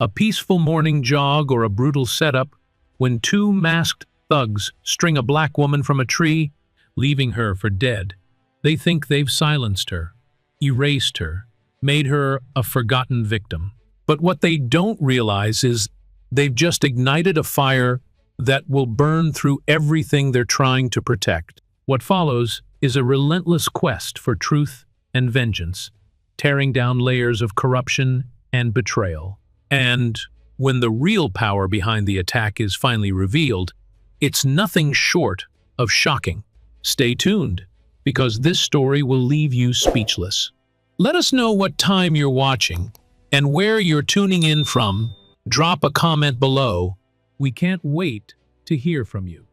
A peaceful morning jog or a brutal setup when two masked thugs string a black woman from a tree, leaving her for dead. They think they've silenced her, erased her, made her a forgotten victim. But what they don't realize is they've just ignited a fire that will burn through everything they're trying to protect. What follows is a relentless quest for truth and vengeance, tearing down layers of corruption and betrayal. And when the real power behind the attack is finally revealed, it's nothing short of shocking. Stay tuned, because this story will leave you speechless. Let us know what time you're watching and where you're tuning in from. Drop a comment below. We can't wait to hear from you.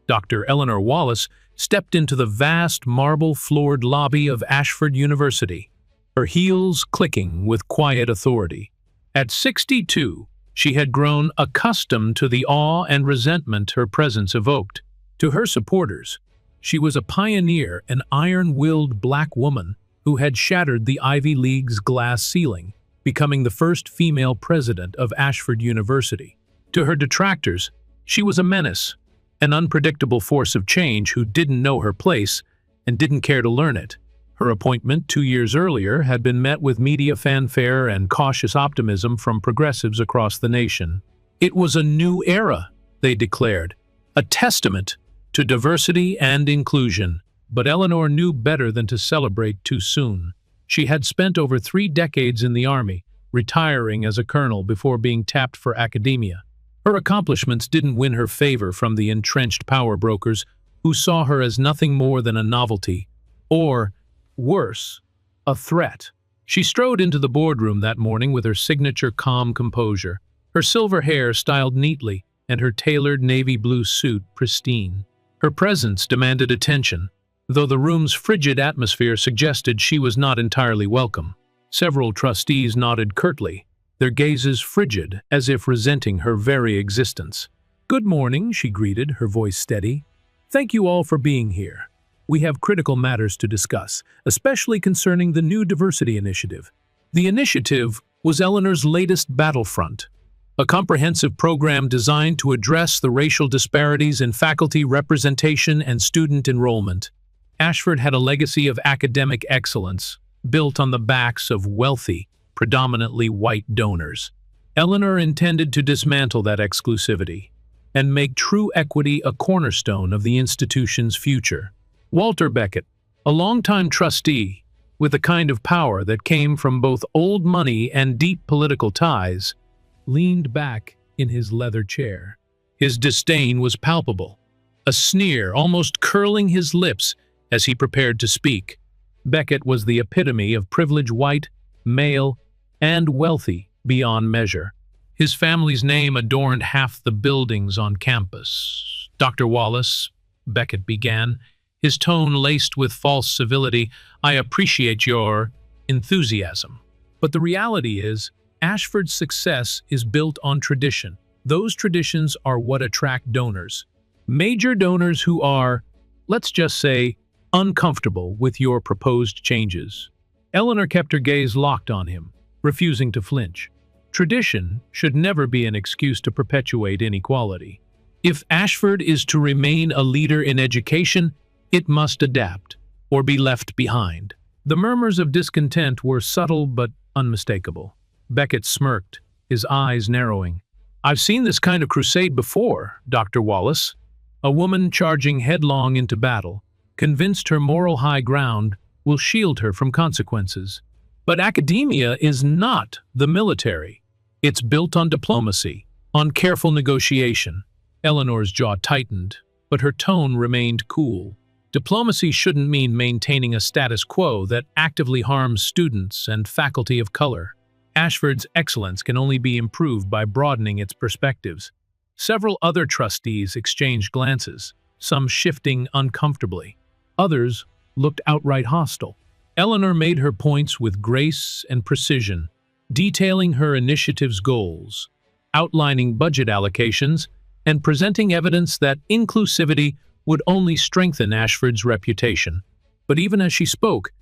Dr. Eleanor Wallace stepped into the vast marble-floored lobby of Ashford University, her heels clicking with quiet authority. At 62, she had grown accustomed to the awe and resentment her presence evoked. To her supporters, she was a pioneer, an iron-willed black woman who had shattered the Ivy League's glass ceiling, becoming the first female president of Ashford University. To her detractors, she was a menace, an unpredictable force of change who didn't know her place and didn't care to learn it. Her appointment 2 years earlier had been met with media fanfare and cautious optimism from progressives across the nation. It was a new era, they declared, a testament to diversity and inclusion. But Eleanor knew better than to celebrate too soon. She had spent over 3 decades in the Army, retiring as a colonel before being tapped for academia. Her accomplishments didn't win her favor from the entrenched power brokers who saw her as nothing more than a novelty, or, worse, a threat. She strode into the boardroom that morning with her signature calm composure, her silver hair styled neatly and her tailored navy blue suit pristine. Her presence demanded attention, though the room's frigid atmosphere suggested she was not entirely welcome. Several trustees nodded curtly, their gazes frigid, as if resenting her very existence. "Good morning," she greeted, her voice steady. "Thank you all for being here. We have critical matters to discuss, especially concerning the new diversity initiative." The initiative was Eleanor's latest battlefront, a comprehensive program designed to address the racial disparities in faculty representation and student enrollment. Ashford had a legacy of academic excellence, built on the backs of wealthy, predominantly white donors. Eleanor intended to dismantle that exclusivity and make true equity a cornerstone of the institution's future. Walter Beckett, a longtime trustee with a kind of power that came from both old money and deep political ties, leaned back in his leather chair. His disdain was palpable, a sneer almost curling his lips as he prepared to speak. Beckett was the epitome of privileged white, male, and wealthy beyond measure. His family's name adorned half the buildings on campus. "Dr. Wallace," Beckett began, his tone laced with false civility, "I appreciate your enthusiasm. But the reality is, Ashford's success is built on tradition. Those traditions are what attract donors. Major donors who are, let's just say, uncomfortable with your proposed changes." Eleanor kept her gaze locked on him, refusing to flinch. Tradition should never be an excuse to perpetuate inequality. If Ashford is to remain a leader in education, it must adapt, or be left behind. The murmurs of discontent were subtle but unmistakable. Beckett smirked, his eyes narrowing. "I've seen this kind of crusade before, Dr. Wallace. A woman charging headlong into battle, convinced her moral high ground will shield her from consequences. But academia is not the military. It's built on diplomacy, on careful negotiation." Eleanor's jaw tightened, but her tone remained cool. Diplomacy shouldn't mean maintaining a status quo that actively harms students and faculty of color. Ashford's excellence can only be improved by broadening its perspectives. Several other trustees exchanged glances, some shifting uncomfortably. Others looked outright hostile. Eleanor made her points with grace and precision, detailing her initiative's goals, outlining budget allocations, and presenting evidence that inclusivity would only strengthen Ashford's reputation. But even as she spoke,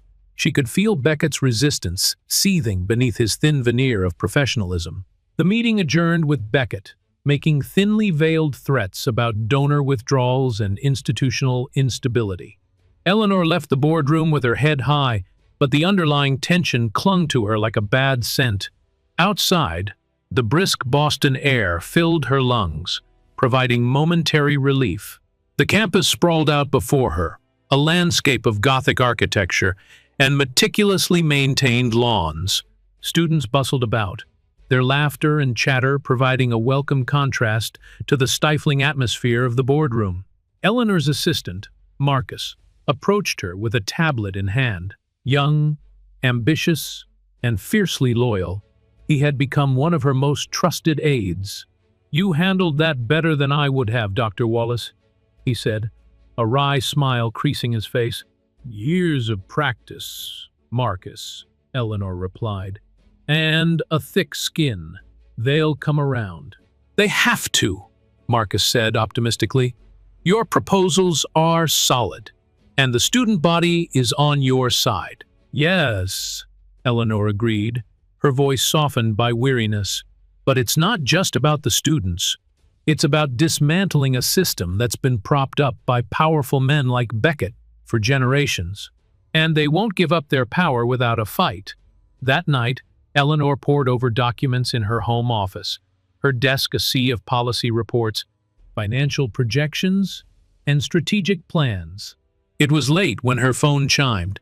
She could feel Beckett's resistance seething beneath his thin veneer of professionalism. The meeting adjourned with Beckett, making thinly veiled threats about donor withdrawals and institutional instability. Eleanor left the boardroom with her head high, but the underlying tension clung to her like a bad scent. Outside, the brisk Boston air filled her lungs, providing momentary relief. The campus sprawled out before her, a landscape of Gothic architecture and meticulously maintained lawns. Students bustled about, their laughter and chatter providing a welcome contrast to the stifling atmosphere of the boardroom. Eleanor's assistant, Marcus, approached her with a tablet in hand. Young, ambitious, and fiercely loyal, he had become one of her most trusted aides. "You handled that better than I would have, Dr. Wallace," he said, a wry smile creasing his face. "Years of practice, Marcus," Eleanor replied, "and a thick skin. They'll come around." "They have to," Marcus said optimistically. "Your proposals are solid, and the student body is on your side." "Yes," Eleanor agreed, her voice softened by weariness. "But it's not just about the students. It's about dismantling a system that's been propped up by powerful men like Beckett for generations. And they won't give up their power without a fight." That night, Eleanor pored over documents in her home office, her desk a sea of policy reports, financial projections, and strategic plans. It was late when her phone chimed,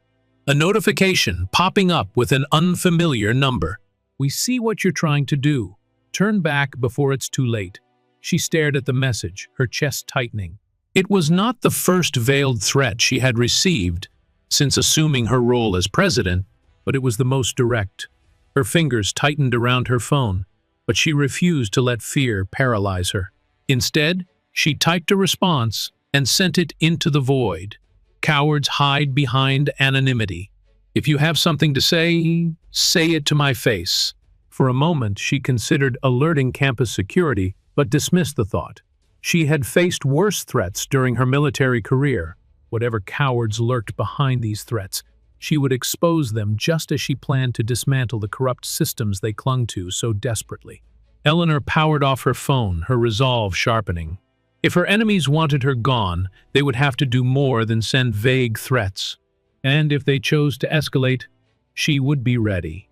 a notification popping up with an unfamiliar number. "We see what you're trying to do. Turn back before it's too late." She stared at the message, her chest tightening. It was not the first veiled threat she had received since assuming her role as president, but it was the most direct. Her fingers tightened around her phone, but she refused to let fear paralyze her. Instead, she typed a response and sent it into the void. Cowards hide behind anonymity. "If you have something to say it to my face." For a moment, she considered alerting campus security, but dismissed the thought. She had faced worse threats during her military career. Whatever cowards lurked behind these threats, she would expose them just as she planned to dismantle the corrupt systems they clung to so desperately. Eleanor powered off her phone, her resolve sharpening. If her enemies wanted her gone, they would have to do more than send vague threats. And if they chose to escalate, she would be ready.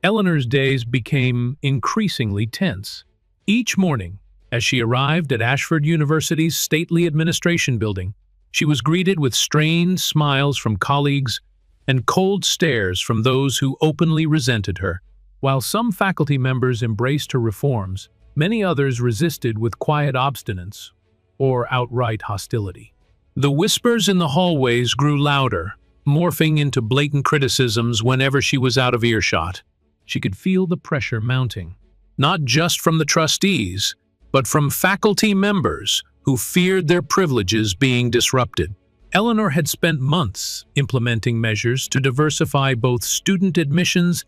Eleanor's days became increasingly tense. Each morning, as she arrived at Ashford University's stately administration building, she was greeted with strained smiles from colleagues and cold stares from those who openly resented her. While some faculty members embraced her reforms, many others resisted with quiet obstinance or outright hostility. The whispers in the hallways grew louder, morphing into blatant criticisms whenever she was out of earshot. She could feel the pressure mounting, not just from the trustees, but from faculty members who feared their privileges being disrupted. Eleanor had spent months implementing measures to diversify both student admissions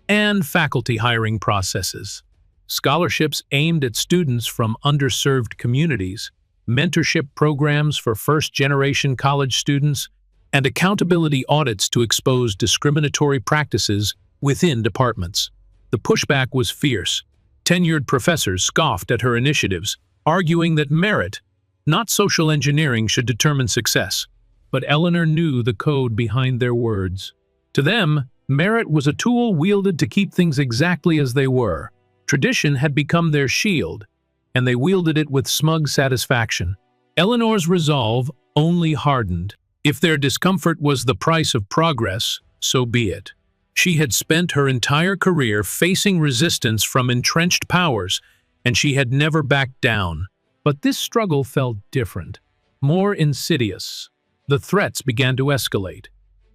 and faculty hiring processes. Scholarships aimed at students from underserved communities, mentorship programs for first-generation college students, and accountability audits to expose discriminatory practices within departments. The pushback was fierce. Tenured professors scoffed at her initiatives, arguing that merit, not social engineering, should determine success. But Eleanor knew the code behind their words. To them, merit was a tool wielded to keep things exactly as they were. Tradition had become their shield, and they wielded it with smug satisfaction. Eleanor's resolve only hardened. If their discomfort was the price of progress, so be it. She had spent her entire career facing resistance from entrenched powers, and she had never backed down. But this struggle felt different, more insidious. The threats began to escalate.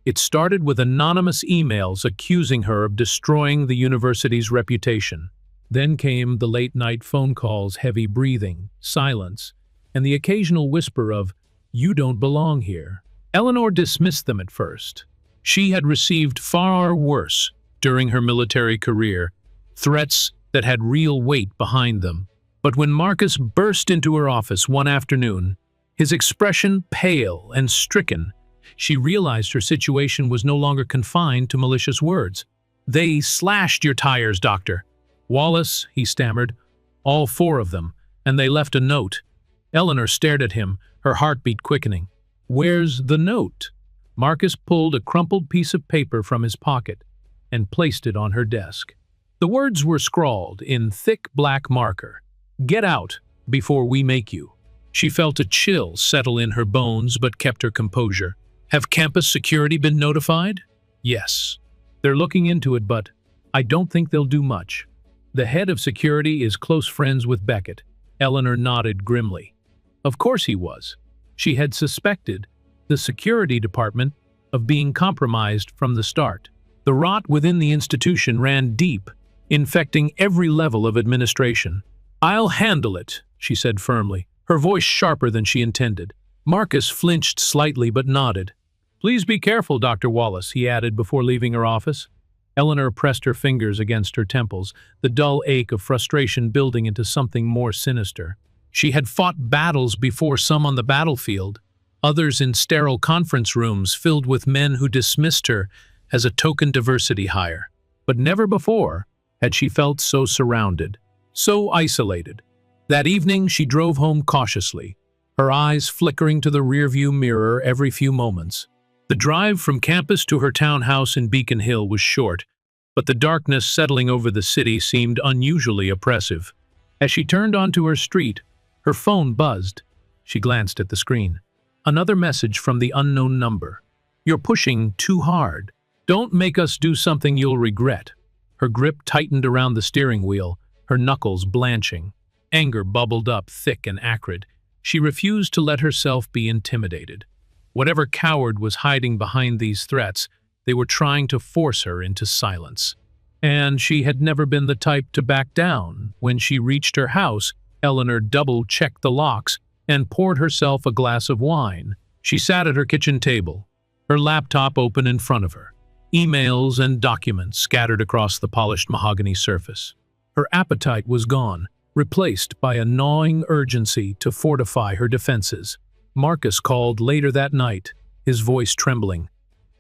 It started with anonymous emails accusing her of destroying the university's reputation. Then came the late-night phone calls, heavy breathing, silence, and the occasional whisper of, "You don't belong here." Eleanor dismissed them at first. She had received far worse during her military career, threats that had real weight behind them. But when Marcus burst into her office one afternoon, his expression pale and stricken, She realized her situation was no longer confined to malicious words. "They slashed your tires, Doctor." "Wallace," he stammered. "All 4 of them, and they left a note." Eleanor stared at him, her heartbeat quickening. "Where's the note?" Marcus pulled a crumpled piece of paper from his pocket and placed it on her desk. The words were scrawled in thick black marker. "Get out before we make you." She felt a chill settle in her bones but kept her composure. "Have campus security been notified?" "Yes. They're looking into it, but I don't think they'll do much. The head of security is close friends with Beckett." Eleanor nodded grimly. Of course he was. She had suspected the security department of being compromised from the start. The rot within the institution ran deep, infecting every level of administration. "I'll handle it," she said firmly, her voice sharper than she intended. Marcus flinched slightly but nodded. "Please be careful, Dr. Wallace," he added before leaving her office. Eleanor pressed her fingers against her temples, the dull ache of frustration building into something more sinister. She had fought battles before, some on the battlefield, others in sterile conference rooms filled with men who dismissed her as a token diversity hire. But never before had she felt so surrounded, so isolated. That evening she drove home cautiously, her eyes flickering to the rearview mirror every few moments. The drive from campus to her townhouse in Beacon Hill was short, but the darkness settling over the city seemed unusually oppressive. As she turned onto her street, her phone buzzed. She glanced at the screen. Another message from the unknown number. "You're pushing too hard. Don't make us do something you'll regret." Her grip tightened around the steering wheel, her knuckles blanching. Anger bubbled up, thick and acrid. She refused to let herself be intimidated. Whatever coward was hiding behind these threats, they were trying to force her into silence. And she had never been the type to back down. When she reached her house, Eleanor double-checked the locks and poured herself a glass of wine. She sat at her kitchen table, her laptop open in front of her, emails and documents scattered across the polished mahogany surface. Her appetite was gone, replaced by a gnawing urgency to fortify her defenses. Marcus called later that night, his voice trembling.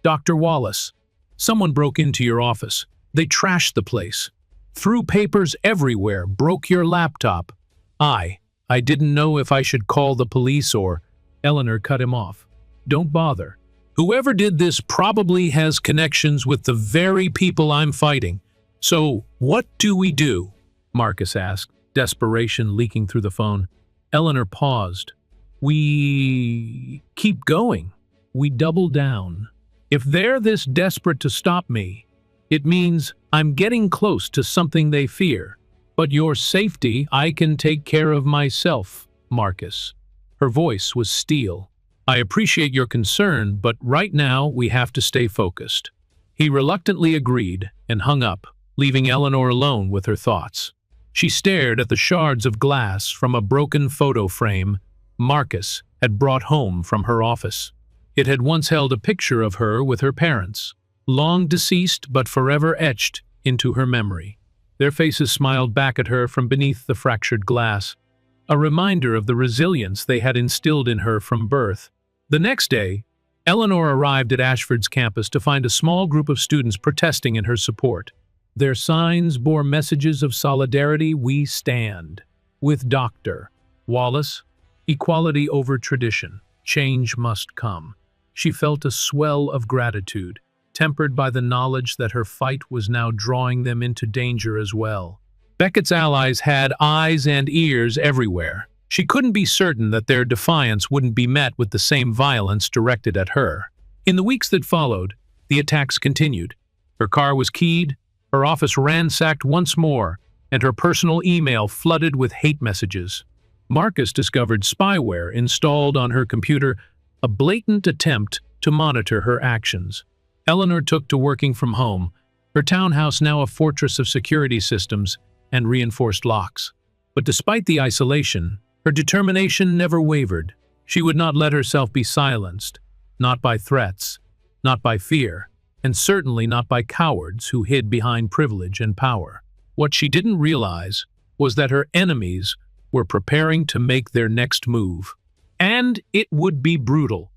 "Dr. Wallace, someone broke into your office. They trashed the place. Threw papers everywhere, broke your laptop. I didn't know if I should call the police or—" Eleanor cut him off. "Don't bother. Whoever did this probably has connections with the very people I'm fighting. So what do we do?" Marcus asked, desperation leaking through the phone. Eleanor paused. "We keep going. We double down. If they're this desperate to stop me, it means I'm getting close to something they fear. But your safety, I can take care of myself, Marcus." Her voice was steel. "I appreciate your concern, but right now we have to stay focused." He reluctantly agreed and hung up, leaving Eleanor alone with her thoughts. She stared at the shards of glass from a broken photo frame Marcus had brought home from her office. It had once held a picture of her with her parents, long deceased but forever etched into her memory. Their faces smiled back at her from beneath the fractured glass, a reminder of the resilience they had instilled in her from birth. The next day, Eleanor arrived at Ashford's campus to find a small group of students protesting in her support. Their signs bore messages of solidarity. "We stand with Dr. Wallace. Equality over tradition. Change must come." She felt a swell of gratitude, tempered by the knowledge that her fight was now drawing them into danger as well. Beckett's allies had eyes and ears everywhere. She couldn't be certain that their defiance wouldn't be met with the same violence directed at her. In the weeks that followed, the attacks continued. Her car was keyed, her office ransacked once more, and her personal email flooded with hate messages. Marcus discovered spyware installed on her computer, a blatant attempt to monitor her actions. Eleanor took to working from home, her townhouse now a fortress of security systems and reinforced locks. But despite the isolation, her determination never wavered. She would not let herself be silenced, not by threats, not by fear, and certainly not by cowards who hid behind privilege and power. What she didn't realize was that her enemies were preparing to make their next move. And it would be brutal.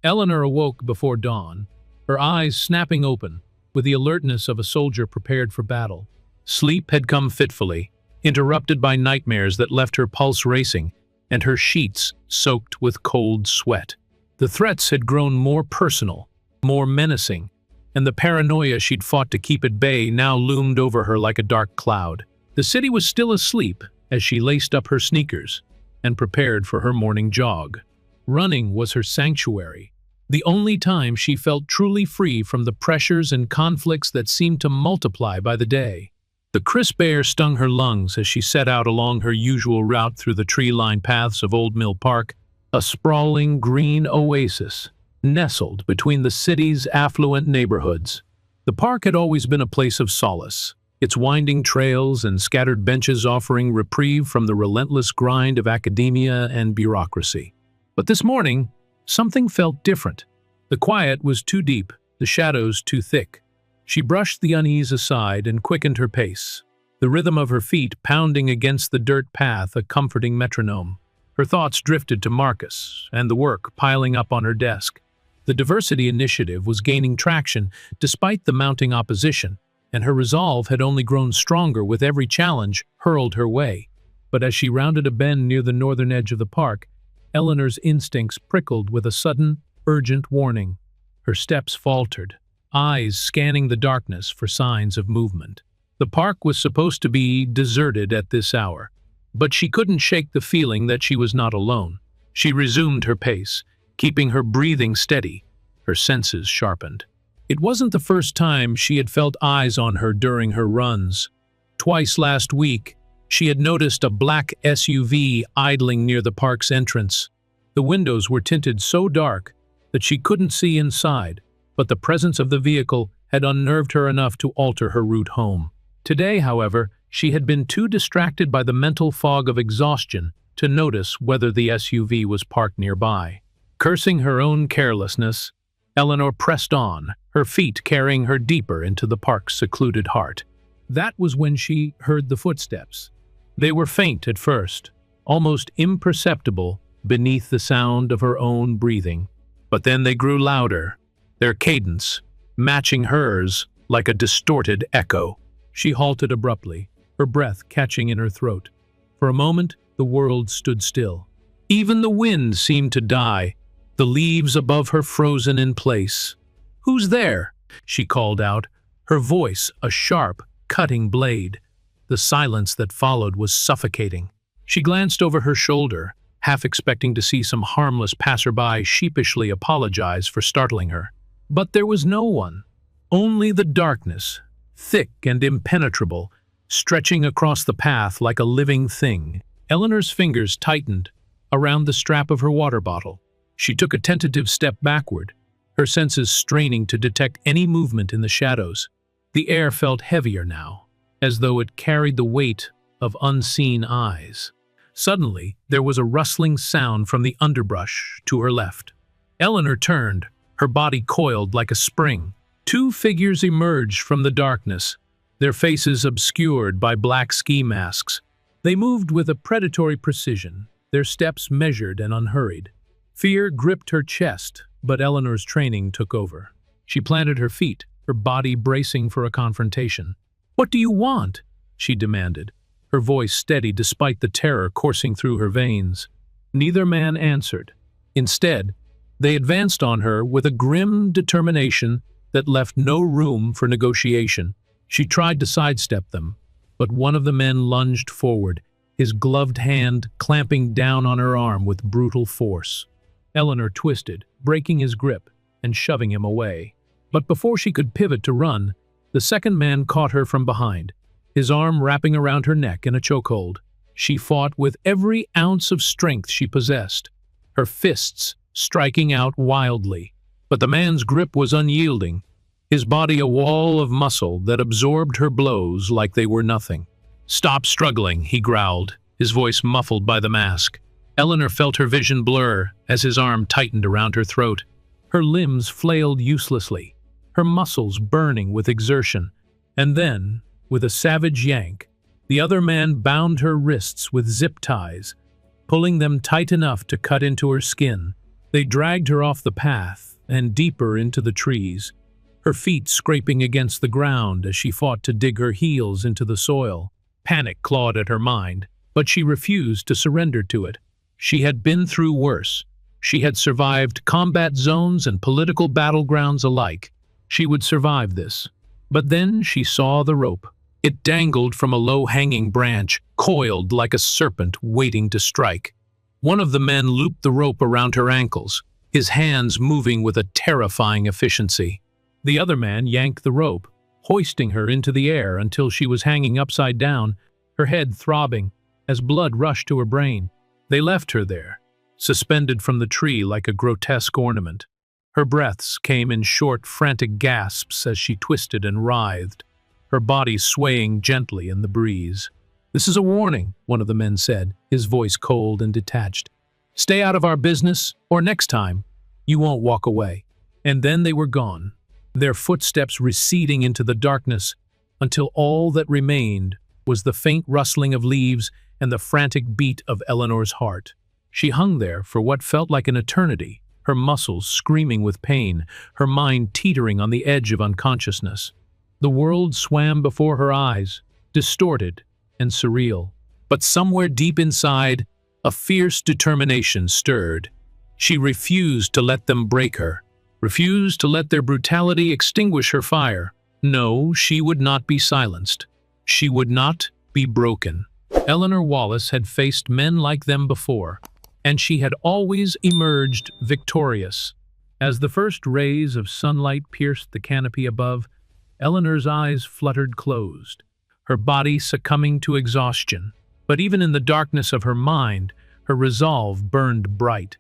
Eleanor awoke before dawn, her eyes snapping open, with the alertness of a soldier prepared for battle. Sleep had come fitfully, interrupted by nightmares that left her pulse racing and her sheets soaked with cold sweat. The threats had grown more personal, more menacing, and the paranoia she'd fought to keep at bay now loomed over her like a dark cloud. The city was still asleep as she laced up her sneakers and prepared for her morning jog. Running was her sanctuary, the only time she felt truly free from the pressures and conflicts that seemed to multiply by the day. The crisp air stung her lungs as she set out along her usual route through the tree-lined paths of Old Mill Park, a sprawling green oasis nestled between the city's affluent neighborhoods. The park had always been a place of solace, its winding trails and scattered benches offering reprieve from the relentless grind of academia and bureaucracy. But this morning, something felt different. The quiet was too deep, the shadows too thick. She brushed the unease aside and quickened her pace, the rhythm of her feet pounding against the dirt path a comforting metronome. Her thoughts drifted to Marcus and the work piling up on her desk. The diversity initiative was gaining traction despite the mounting opposition, and her resolve had only grown stronger with every challenge hurled her way. But as she rounded a bend near the northern edge of the park, Eleanor's instincts prickled with a sudden, urgent warning. Her steps faltered, eyes scanning the darkness for signs of movement. The park was supposed to be deserted at this hour, but she couldn't shake the feeling that she was not alone. She resumed her pace, keeping her breathing steady, her senses sharpened. It wasn't the first time she had felt eyes on her during her runs. Twice last week, she had noticed a black SUV idling near the park's entrance. The windows were tinted so dark that she couldn't see inside, but the presence of the vehicle had unnerved her enough to alter her route home. Today, however, she had been too distracted by the mental fog of exhaustion to notice whether the SUV was parked nearby. Cursing her own carelessness, Eleanor pressed on, her feet carrying her deeper into the park's secluded heart. That was when she heard the footsteps. They were faint at first, almost imperceptible beneath the sound of her own breathing. But then they grew louder, their cadence matching hers like a distorted echo. She halted abruptly, her breath catching in her throat. For a moment, the world stood still. Even the wind seemed to die, the leaves above her frozen in place. "Who's there?" she called out, her voice a sharp, cutting blade. The silence that followed was suffocating. She glanced over her shoulder, half expecting to see some harmless passerby sheepishly apologize for startling her. But there was no one. Only the darkness, thick and impenetrable, stretching across the path like a living thing. Eleanor's fingers tightened around the strap of her water bottle. She took a tentative step backward, her senses straining to detect any movement in the shadows. The air felt heavier now, as though it carried the weight of unseen eyes. Suddenly, there was a rustling sound from the underbrush to her left. Eleanor turned, her body coiled like a spring. Two figures emerged from the darkness, their faces obscured by black ski masks. They moved with a predatory precision, their steps measured and unhurried. Fear gripped her chest, but Eleanor's training took over. She planted her feet, her body bracing for a confrontation. "What do you want?" she demanded, her voice steady despite the terror coursing through her veins. Neither man answered. Instead, they advanced on her with a grim determination that left no room for negotiation. She tried to sidestep them, but one of the men lunged forward, his gloved hand clamping down on her arm with brutal force. Eleanor twisted, breaking his grip and shoving him away. But before she could pivot to run, the second man caught her from behind, his arm wrapping around her neck in a chokehold. She fought with every ounce of strength she possessed, her fists striking out wildly. But the man's grip was unyielding, his body a wall of muscle that absorbed her blows like they were nothing. "Stop struggling," he growled, his voice muffled by the mask. Eleanor felt her vision blur as his arm tightened around her throat. Her limbs flailed uselessly, her muscles burning with exertion. And then, with a savage yank, the other man bound her wrists with zip ties, pulling them tight enough to cut into her skin. They dragged her off the path and deeper into the trees, her feet scraping against the ground as she fought to dig her heels into the soil. Panic clawed at her mind, but she refused to surrender to it. She had been through worse. She had survived combat zones and political battlegrounds alike. She would survive this. But then she saw the rope. It dangled from a low-hanging branch, coiled like a serpent waiting to strike. One of the men looped the rope around her ankles, his hands moving with a terrifying efficiency. The other man yanked the rope, hoisting her into the air until she was hanging upside down, her head throbbing as blood rushed to her brain. They left her there, suspended from the tree like a grotesque ornament. Her breaths came in short, frantic gasps as she twisted and writhed, her body swaying gently in the breeze. "This is a warning," one of the men said, his voice cold and detached. "Stay out of our business, or next time, you won't walk away." And then they were gone, their footsteps receding into the darkness until all that remained was the faint rustling of leaves and the frantic beat of Eleanor's heart. She hung there for what felt like an eternity, her muscles screaming with pain, her mind teetering on the edge of unconsciousness. The world swam before her eyes, distorted and surreal. But somewhere deep inside, a fierce determination stirred. She refused to let them break her, refused to let their brutality extinguish her fire. No, she would not be silenced. She would not be broken. Eleanor Wallace had faced men like them before, and she had always emerged victorious. As the first rays of sunlight pierced the canopy above, Eleanor's eyes fluttered closed, her body succumbing to exhaustion. But even in the darkness of her mind, her resolve burned bright.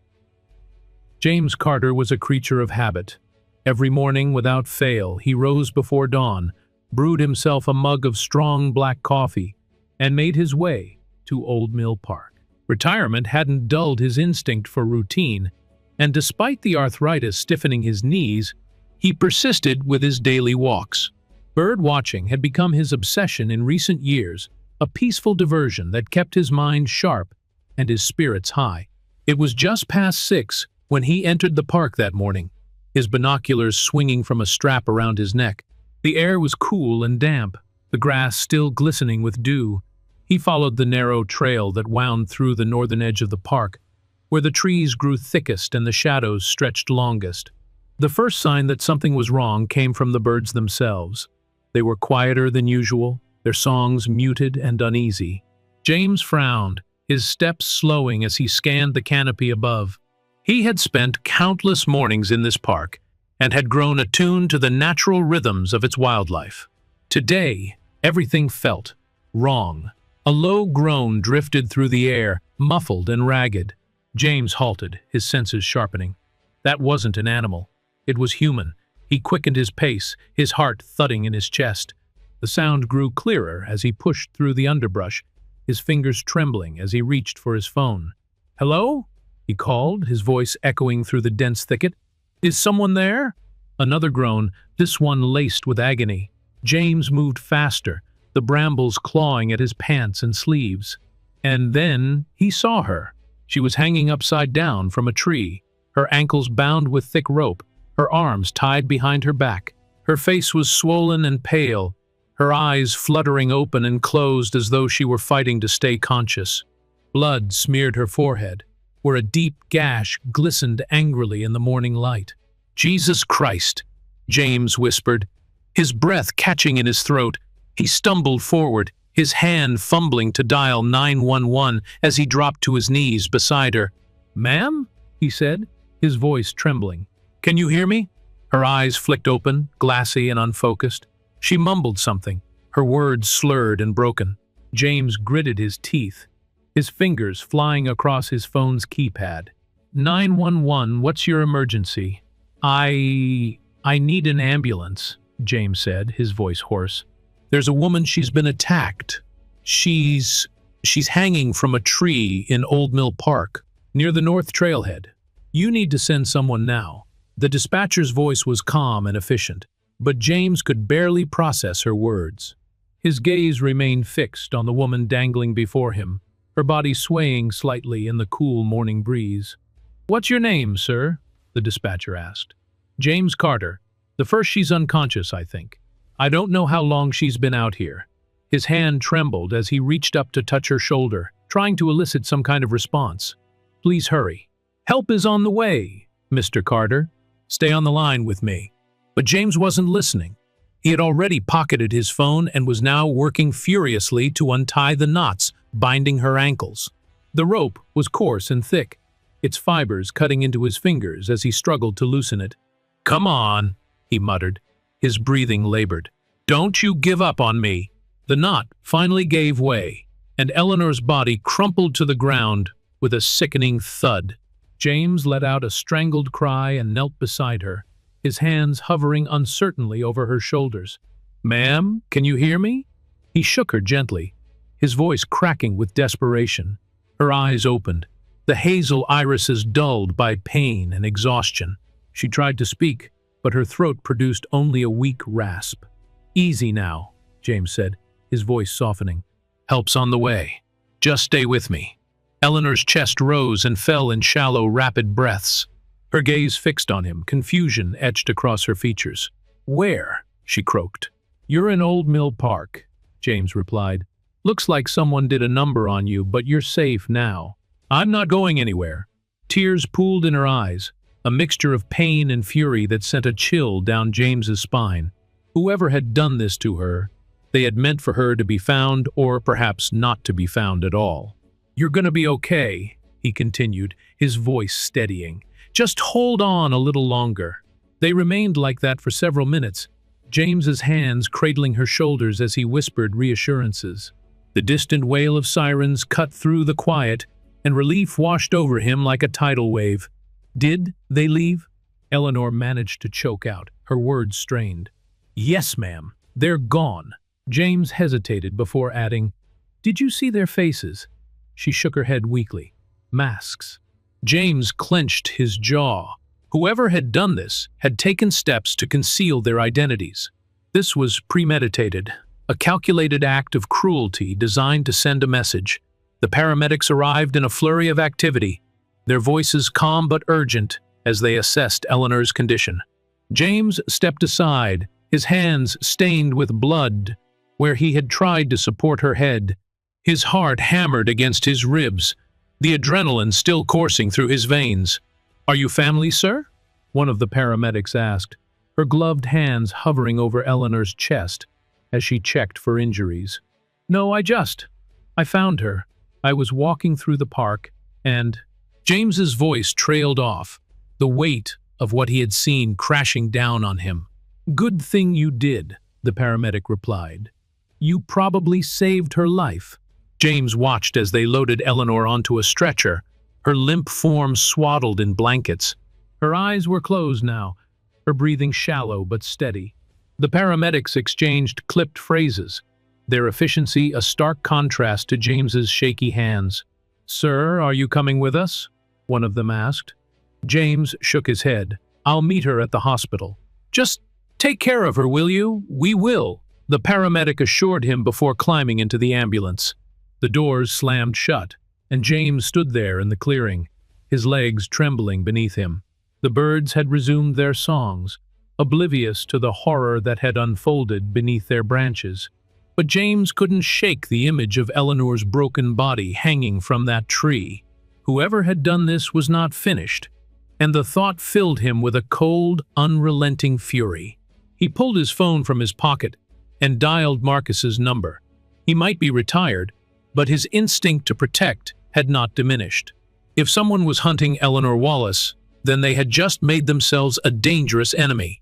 James Carter was a creature of habit. Every morning, without fail, he rose before dawn, brewed himself a mug of strong black coffee, and made his way to Old Mill Park. Retirement hadn't dulled his instinct for routine, and despite the arthritis stiffening his knees, he persisted with his daily walks. Bird watching had become his obsession in recent years, a peaceful diversion that kept his mind sharp and his spirits high. It was just past 6 when he entered the park that morning, his binoculars swinging from a strap around his neck. The air was cool and damp, the grass still glistening with dew. He followed the narrow trail that wound through the northern edge of the park, where the trees grew thickest and the shadows stretched longest. The first sign that something was wrong came from the birds themselves. They were quieter than usual, their songs muted and uneasy. James frowned, his steps slowing as he scanned the canopy above. He had spent countless mornings in this park and had grown attuned to the natural rhythms of its wildlife. Today, everything felt wrong. A low groan drifted through the air, muffled and ragged. James halted, his senses sharpening. That wasn't an animal. It was human. He quickened his pace, his heart thudding in his chest. The sound grew clearer as he pushed through the underbrush, his fingers trembling as he reached for his phone. "Hello?" he called, his voice echoing through the dense thicket. "Is someone there?" Another groan, this one laced with agony. James moved faster, the brambles clawing at his pants and sleeves. And then he saw her. She was hanging upside down from a tree, her ankles bound with thick rope, her arms tied behind her back. Her face was swollen and pale, her eyes fluttering open and closed as though she were fighting to stay conscious. Blood smeared her forehead, where a deep gash glistened angrily in the morning light. "Jesus Christ," James whispered, his breath catching in his throat. He stumbled forward, his hand fumbling to dial 911 as he dropped to his knees beside her. "Ma'am?" he said, his voice trembling. "Can you hear me?" Her eyes flicked open, glassy and unfocused. She mumbled something, her words slurred and broken. James gritted his teeth, his fingers flying across his phone's keypad. 911, what's your emergency?" I need an ambulance," James said, his voice hoarse. "There's a woman, she's been attacked. She's hanging from a tree in Old Mill Park, near the North Trailhead. You need to send someone now." The dispatcher's voice was calm and efficient, but James could barely process her words. His gaze remained fixed on the woman dangling before him, her body swaying slightly in the cool morning breeze. "What's your name, sir?" the dispatcher asked. "James Carter. The first she's unconscious, I think. I don't know how long she's been out here." His hand trembled as he reached up to touch her shoulder, trying to elicit some kind of response. "Please hurry. Help is on the way, Mr. Carter. Stay on the line with me." But James wasn't listening. He had already pocketed his phone and was now working furiously to untie the knots binding her ankles. The rope was coarse and thick, its fibers cutting into his fingers as he struggled to loosen it. "Come on," he muttered, his breathing labored. "Don't you give up on me." The knot finally gave way, and Eleanor's body crumpled to the ground with a sickening thud. James let out a strangled cry and knelt beside her, his hands hovering uncertainly over her shoulders. "Ma'am, can you hear me?" He shook her gently, his voice cracking with desperation. Her eyes opened, the hazel irises dulled by pain and exhaustion. She tried to speak, but her throat produced only a weak rasp. "Easy now," James said, his voice softening. "Help's on the way. Just stay with me." Eleanor's chest rose and fell in shallow, rapid breaths. Her gaze fixed on him, confusion etched across her features. "Where?" she croaked. "You're in Old Mill Park," James replied. "Looks like someone did a number on you, but you're safe now." "I'm not going anywhere." Tears pooled in her eyes, a mixture of pain and fury that sent a chill down James's spine. Whoever had done this to her, they had meant for her to be found, or perhaps not to be found at all. "You're gonna be okay," he continued, his voice steadying. "Just hold on a little longer." They remained like that for several minutes, James's hands cradling her shoulders as he whispered reassurances. The distant wail of sirens cut through the quiet, and relief washed over him like a tidal wave. "Did they leave?" Eleanor managed to choke out, her words strained. "Yes, ma'am. They're gone." James hesitated before adding, "Did you see their faces?" She shook her head weakly. "Masks." James clenched his jaw. Whoever had done this had taken steps to conceal their identities. This was premeditated, a calculated act of cruelty designed to send a message. The paramedics arrived in a flurry of activity, their voices calm but urgent as they assessed Eleanor's condition. James stepped aside, his hands stained with blood where he had tried to support her head. His heart hammered against his ribs, the adrenaline still coursing through his veins. "Are you family, sir?" one of the paramedics asked, her gloved hands hovering over Eleanor's chest as she checked for injuries. "No, I found her. I was walking through the park, and—" James's voice trailed off, the weight of what he had seen crashing down on him. "Good thing you did," the paramedic replied. "You probably saved her life." James watched as they loaded Eleanor onto a stretcher, her limp form swaddled in blankets. Her eyes were closed now, her breathing shallow but steady. The paramedics exchanged clipped phrases, their efficiency a stark contrast to James's shaky hands. "Sir, are you coming with us?" one of them asked. James shook his head. "I'll meet her at the hospital." "Just take care of her, will you?" "We will," the paramedic assured him before climbing into the ambulance. The doors slammed shut, and James stood there in the clearing, his legs trembling beneath him. The birds had resumed their songs, oblivious to the horror that had unfolded beneath their branches. But James couldn't shake the image of Eleanor's broken body hanging from that tree. Whoever had done this was not finished, and the thought filled him with a cold, unrelenting fury. He pulled his phone from his pocket and dialed Marcus's number. He might be retired, but his instinct to protect had not diminished. If someone was hunting Eleanor Wallace, then they had just made themselves a dangerous enemy.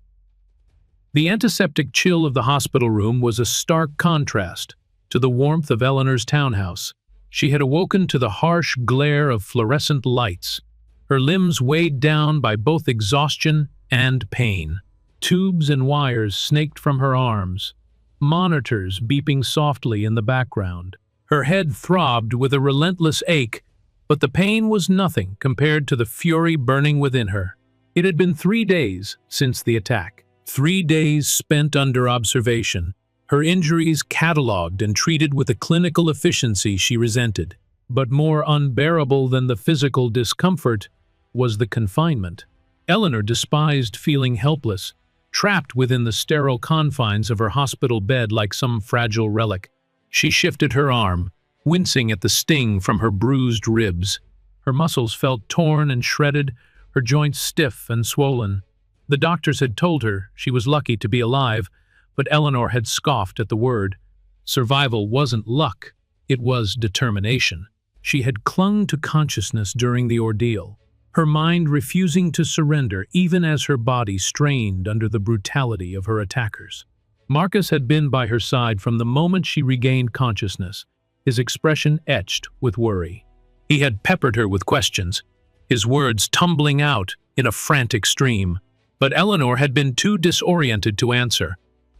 The antiseptic chill of the hospital room was a stark contrast to the warmth of Eleanor's townhouse. She had awoken to the harsh glare of fluorescent lights, her limbs weighed down by both exhaustion and pain. Tubes and wires snaked from her arms, monitors beeping softly in the background. Her head throbbed with a relentless ache, but the pain was nothing compared to the fury burning within her. It had been 3 days since the attack, 3 days spent under observation, her injuries catalogued and treated with a clinical efficiency she resented. But more unbearable than the physical discomfort was the confinement. Eleanor despised feeling helpless, trapped within the sterile confines of her hospital bed like some fragile relic. She shifted her arm, wincing at the sting from her bruised ribs. Her muscles felt torn and shredded, her joints stiff and swollen. The doctors had told her she was lucky to be alive, but Eleanor had scoffed at the word. Survival wasn't luck, it was determination. She had clung to consciousness during the ordeal, her mind refusing to surrender even as her body strained under the brutality of her attackers. Marcus had been by her side from the moment she regained consciousness, his expression etched with worry. He had peppered her with questions, his words tumbling out in a frantic stream. But Eleanor had been too disoriented to answer,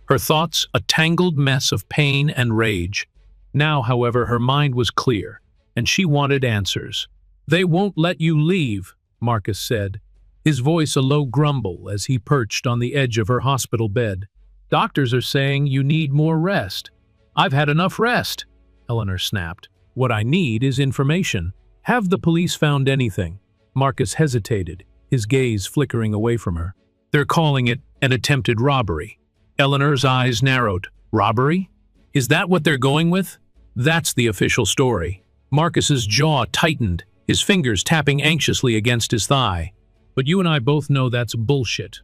her thoughts a tangled mess of pain and rage. Now, however, her mind was clear, and she wanted answers. "They won't let you leave," Marcus said, his voice a low grumble as he perched on the edge of her hospital bed. "Doctors are saying you need more rest." "I've had enough rest," Eleanor snapped. "What I need is information. Have the police found anything?" Marcus hesitated, his gaze flickering away from her. "They're calling it an attempted robbery." Eleanor's eyes narrowed. "Robbery? Is that what they're going with?" "That's the official story." Marcus's jaw tightened, his fingers tapping anxiously against his thigh. "But you and I both know that's bullshit.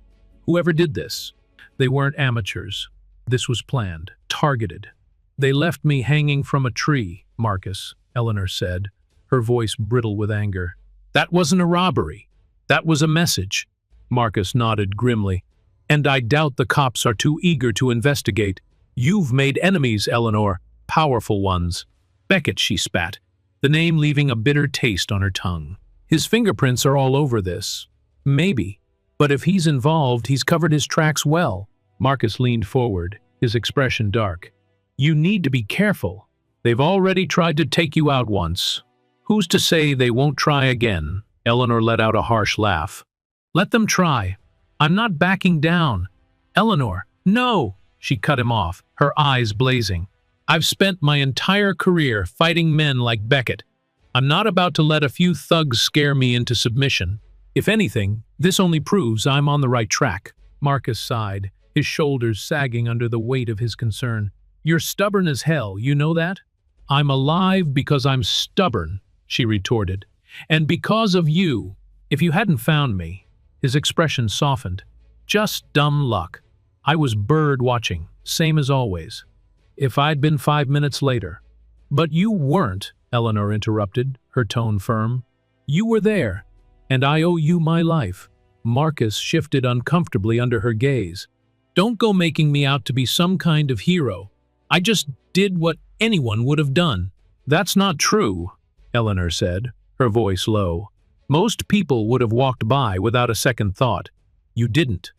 Whoever did this, they weren't amateurs. This was planned, targeted. They left me hanging from a tree, Marcus," Eleanor said, her voice brittle with anger. "That wasn't a robbery. That was a message." Marcus nodded grimly. "And I doubt the cops are too eager to investigate. You've made enemies, Eleanor, powerful ones." "Beckett," she spat, the name leaving a bitter taste on her tongue. "His fingerprints are all over this." "Maybe. But if he's involved, he's covered his tracks well." Marcus leaned forward, his expression dark. "You need to be careful. They've already tried to take you out once. Who's to say they won't try again?" Eleanor let out a harsh laugh. "Let them try. I'm not backing down." "Eleanor, no!" She cut him off, her eyes blazing. "I've spent my entire career fighting men like Beckett. I'm not about to let a few thugs scare me into submission. If anything, this only proves I'm on the right track." Marcus sighed, his shoulders sagging under the weight of his concern. "You're stubborn as hell, you know that?" "I'm alive because I'm stubborn," she retorted. "And because of you. If you hadn't found me," his expression softened, "just dumb luck. I was bird watching, same as always. If I'd been 5 minutes later." "But you weren't," Eleanor interrupted, her tone firm. "You were there, and I owe you my life." Marcus shifted uncomfortably under her gaze. "Don't go making me out to be some kind of hero. I just did what anyone would have done." "That's not true," Eleanor said, her voice low. "Most people would have walked by without a second thought. You didn't."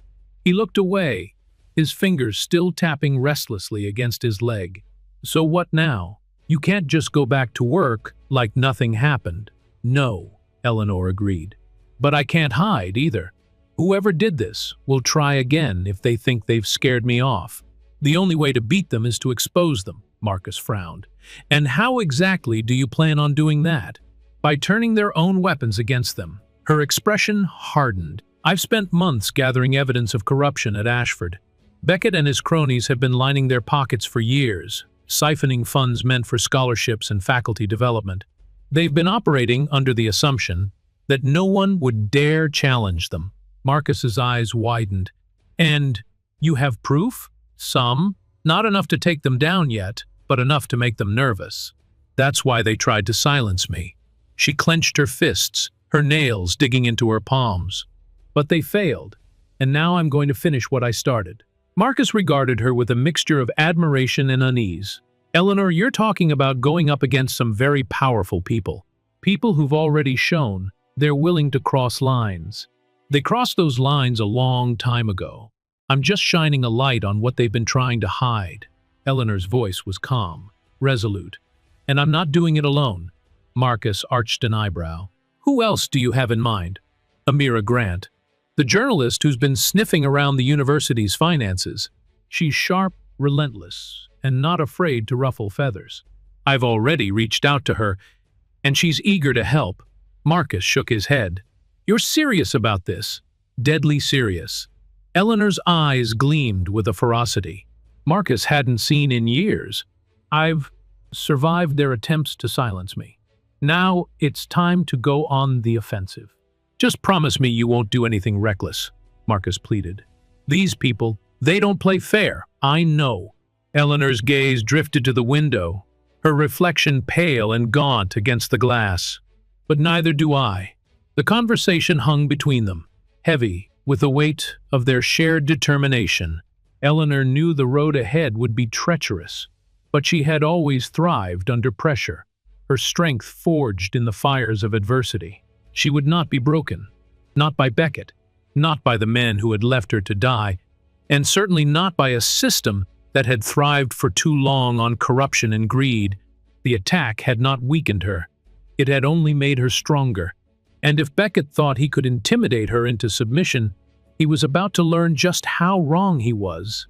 He looked away, his fingers still tapping restlessly against his leg. "So what now? You can't just go back to work like nothing happened." "No," Eleanor agreed. "But I can't hide either. Whoever did this will try again if they think they've scared me off. The only way to beat them is to expose them," Marcus frowned. "And how exactly do you plan on doing that?" "By turning their own weapons against them." Her expression hardened. "I've spent months gathering evidence of corruption at Ashford. Beckett and his cronies have been lining their pockets for years, siphoning funds meant for scholarships and faculty development. They've been operating under the assumption that no one would dare challenge them." Marcus's eyes widened. "And you have proof?" "Some. Not enough to take them down yet, but enough to make them nervous. That's why they tried to silence me." She clenched her fists, her nails digging into her palms. "But they failed, and now I'm going to finish what I started." Marcus regarded her with a mixture of admiration and unease. "Eleanor, you're talking about going up against some very powerful people. People who've already shown they're willing to cross lines. They crossed those lines a long time ago. I'm just shining a light on what they've been trying to hide." Eleanor's voice was calm, resolute. "And I'm not doing it alone." Marcus arched an eyebrow. "Who else do you have in mind?" "Amira Grant, the journalist who's been sniffing around the university's finances. She's sharp, relentless, and not afraid to ruffle feathers. I've already reached out to her, and she's eager to help." Marcus shook his head. You're serious about this? Deadly serious. Eleanor's eyes gleamed with a ferocity Marcus hadn't seen in years. I've survived their attempts to silence me. Now it's time to go on the offensive. Just promise me you won't do anything reckless, Marcus pleaded. These people, they don't play fair. I know. Eleanor's gaze drifted to the window, her reflection pale and gaunt against the glass. But neither do I. The conversation hung between them, heavy with the weight of their shared determination. Eleanor knew the road ahead would be treacherous, but she had always thrived under pressure, her strength forged in the fires of adversity. She would not be broken, not by Beckett, not by the men who had left her to die, and certainly not by a system that had thrived for too long on corruption and greed. The attack had not weakened her. It had only made her stronger. And if Beckett thought he could intimidate her into submission, he was about to learn just how wrong he was.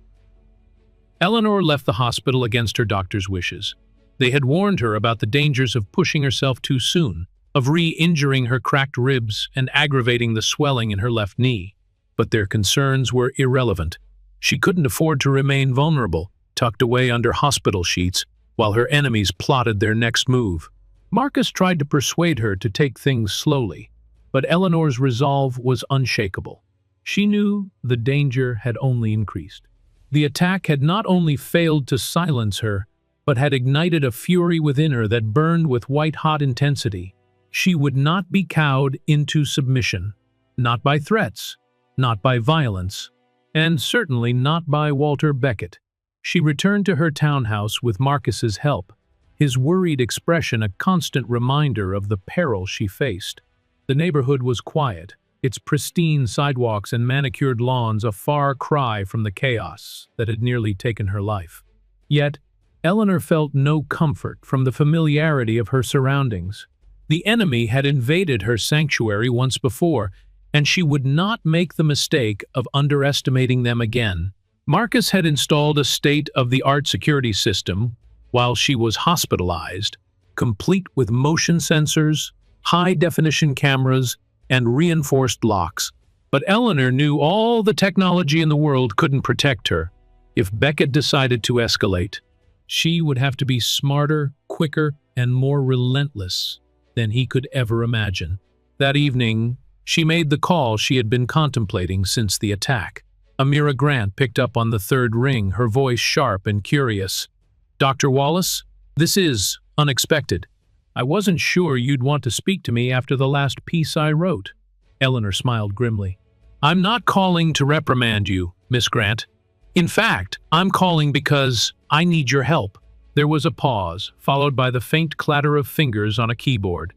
Eleanor left the hospital against her doctor's wishes. They had warned her about the dangers of pushing herself too soon, of re-injuring her cracked ribs and aggravating the swelling in her left knee. But their concerns were irrelevant. She couldn't afford to remain vulnerable, tucked away under hospital sheets, while her enemies plotted their next move. Marcus tried to persuade her to take things slowly, but Eleanor's resolve was unshakable. She knew the danger had only increased. The attack had not only failed to silence her, but had ignited a fury within her that burned with white-hot intensity. She would not be cowed into submission, not by threats, not by violence, and certainly not by Walter Beckett. She returned to her townhouse with Marcus's help, his worried expression a constant reminder of the peril she faced. The neighborhood was quiet, its pristine sidewalks and manicured lawns a far cry from the chaos that had nearly taken her life. Yet, Eleanor felt no comfort from the familiarity of her surroundings. The enemy had invaded her sanctuary once before, and she would not make the mistake of underestimating them again. Marcus had installed a state-of-the-art security system while she was hospitalized, complete with motion sensors, high-definition cameras, and reinforced locks. But Eleanor knew all the technology in the world couldn't protect her. If Beckett decided to escalate, she would have to be smarter, quicker, and more relentless than he could ever imagine. That evening, she made the call she had been contemplating since the attack. Amira Grant picked up on the third ring, her voice sharp and curious. "Dr. Wallace, this is unexpected. I wasn't sure you'd want to speak to me after the last piece I wrote." Eleanor smiled grimly. "I'm not calling to reprimand you, Miss Grant. In fact, I'm calling because I need your help." There was a pause, followed by the faint clatter of fingers on a keyboard.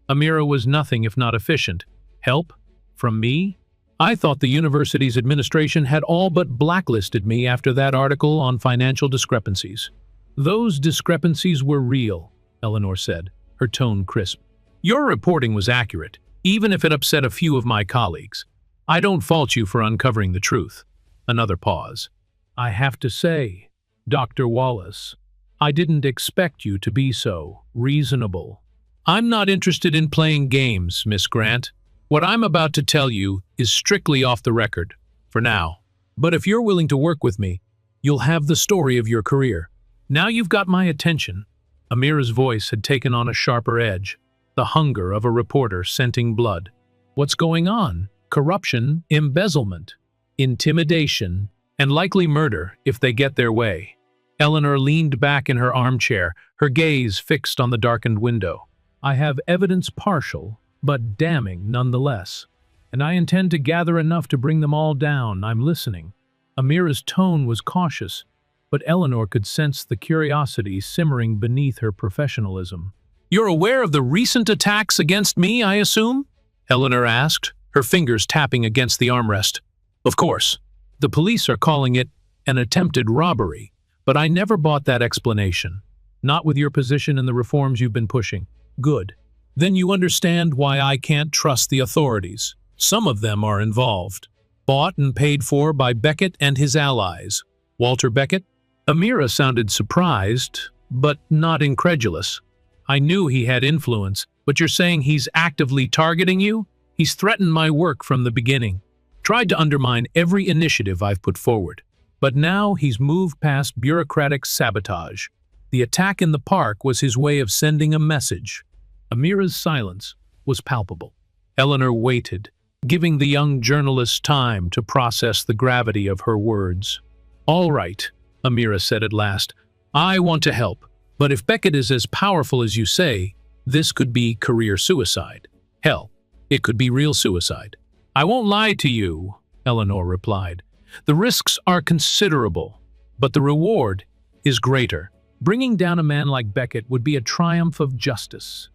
Amira was nothing if not efficient. "Help? From me? I thought the university's administration had all but blacklisted me after that article on financial discrepancies." "Those discrepancies were real," Eleanor said, her tone crisp. "Your reporting was accurate, even if it upset a few of my colleagues. I don't fault you for uncovering the truth." Another pause. "I have to say, Dr. Wallace, I didn't expect you to be so reasonable." "I'm not interested in playing games, Miss Grant. What I'm about to tell you is strictly off the record, for now. But if you're willing to work with me, you'll have the story of your career. Now you've got my attention." Amira's voice had taken on a sharper edge, the hunger of a reporter scenting blood. "What's going on? Corruption, embezzlement, intimidation, and likely murder if they get their way." Eleanor leaned back in her armchair, her gaze fixed on the darkened window. "I have evidence partial, but damning nonetheless. And I intend to gather enough to bring them all down. I'm listening." Amira's tone was cautious, but Eleanor could sense the curiosity simmering beneath her professionalism. "You're aware of the recent attacks against me, I assume?" Eleanor asked, her fingers tapping against the armrest. "Of course. The police are calling it an attempted robbery, but I never bought that explanation. Not with your position and the reforms you've been pushing." "Good. Then you understand why I can't trust the authorities. Some of them are involved. Bought and paid for by Beckett and his allies." "Walter Beckett?" Amira sounded surprised, but not incredulous. "I knew he had influence, but you're saying he's actively targeting you?" He's threatened my work from the beginning, tried to undermine every initiative I've put forward. But now he's moved past bureaucratic sabotage. The attack in the park was his way of sending a message. Amira's silence was palpable. Eleanor waited, giving the young journalist time to process the gravity of her words. "All right," Amira said at last. "I want to help, but if Beckett is as powerful as you say, this could be career suicide. Hell, it could be real suicide." "I won't lie to you," Eleanor replied. "The risks are considerable, but the reward is greater. Bringing down a man like Beckett would be a triumph of justice.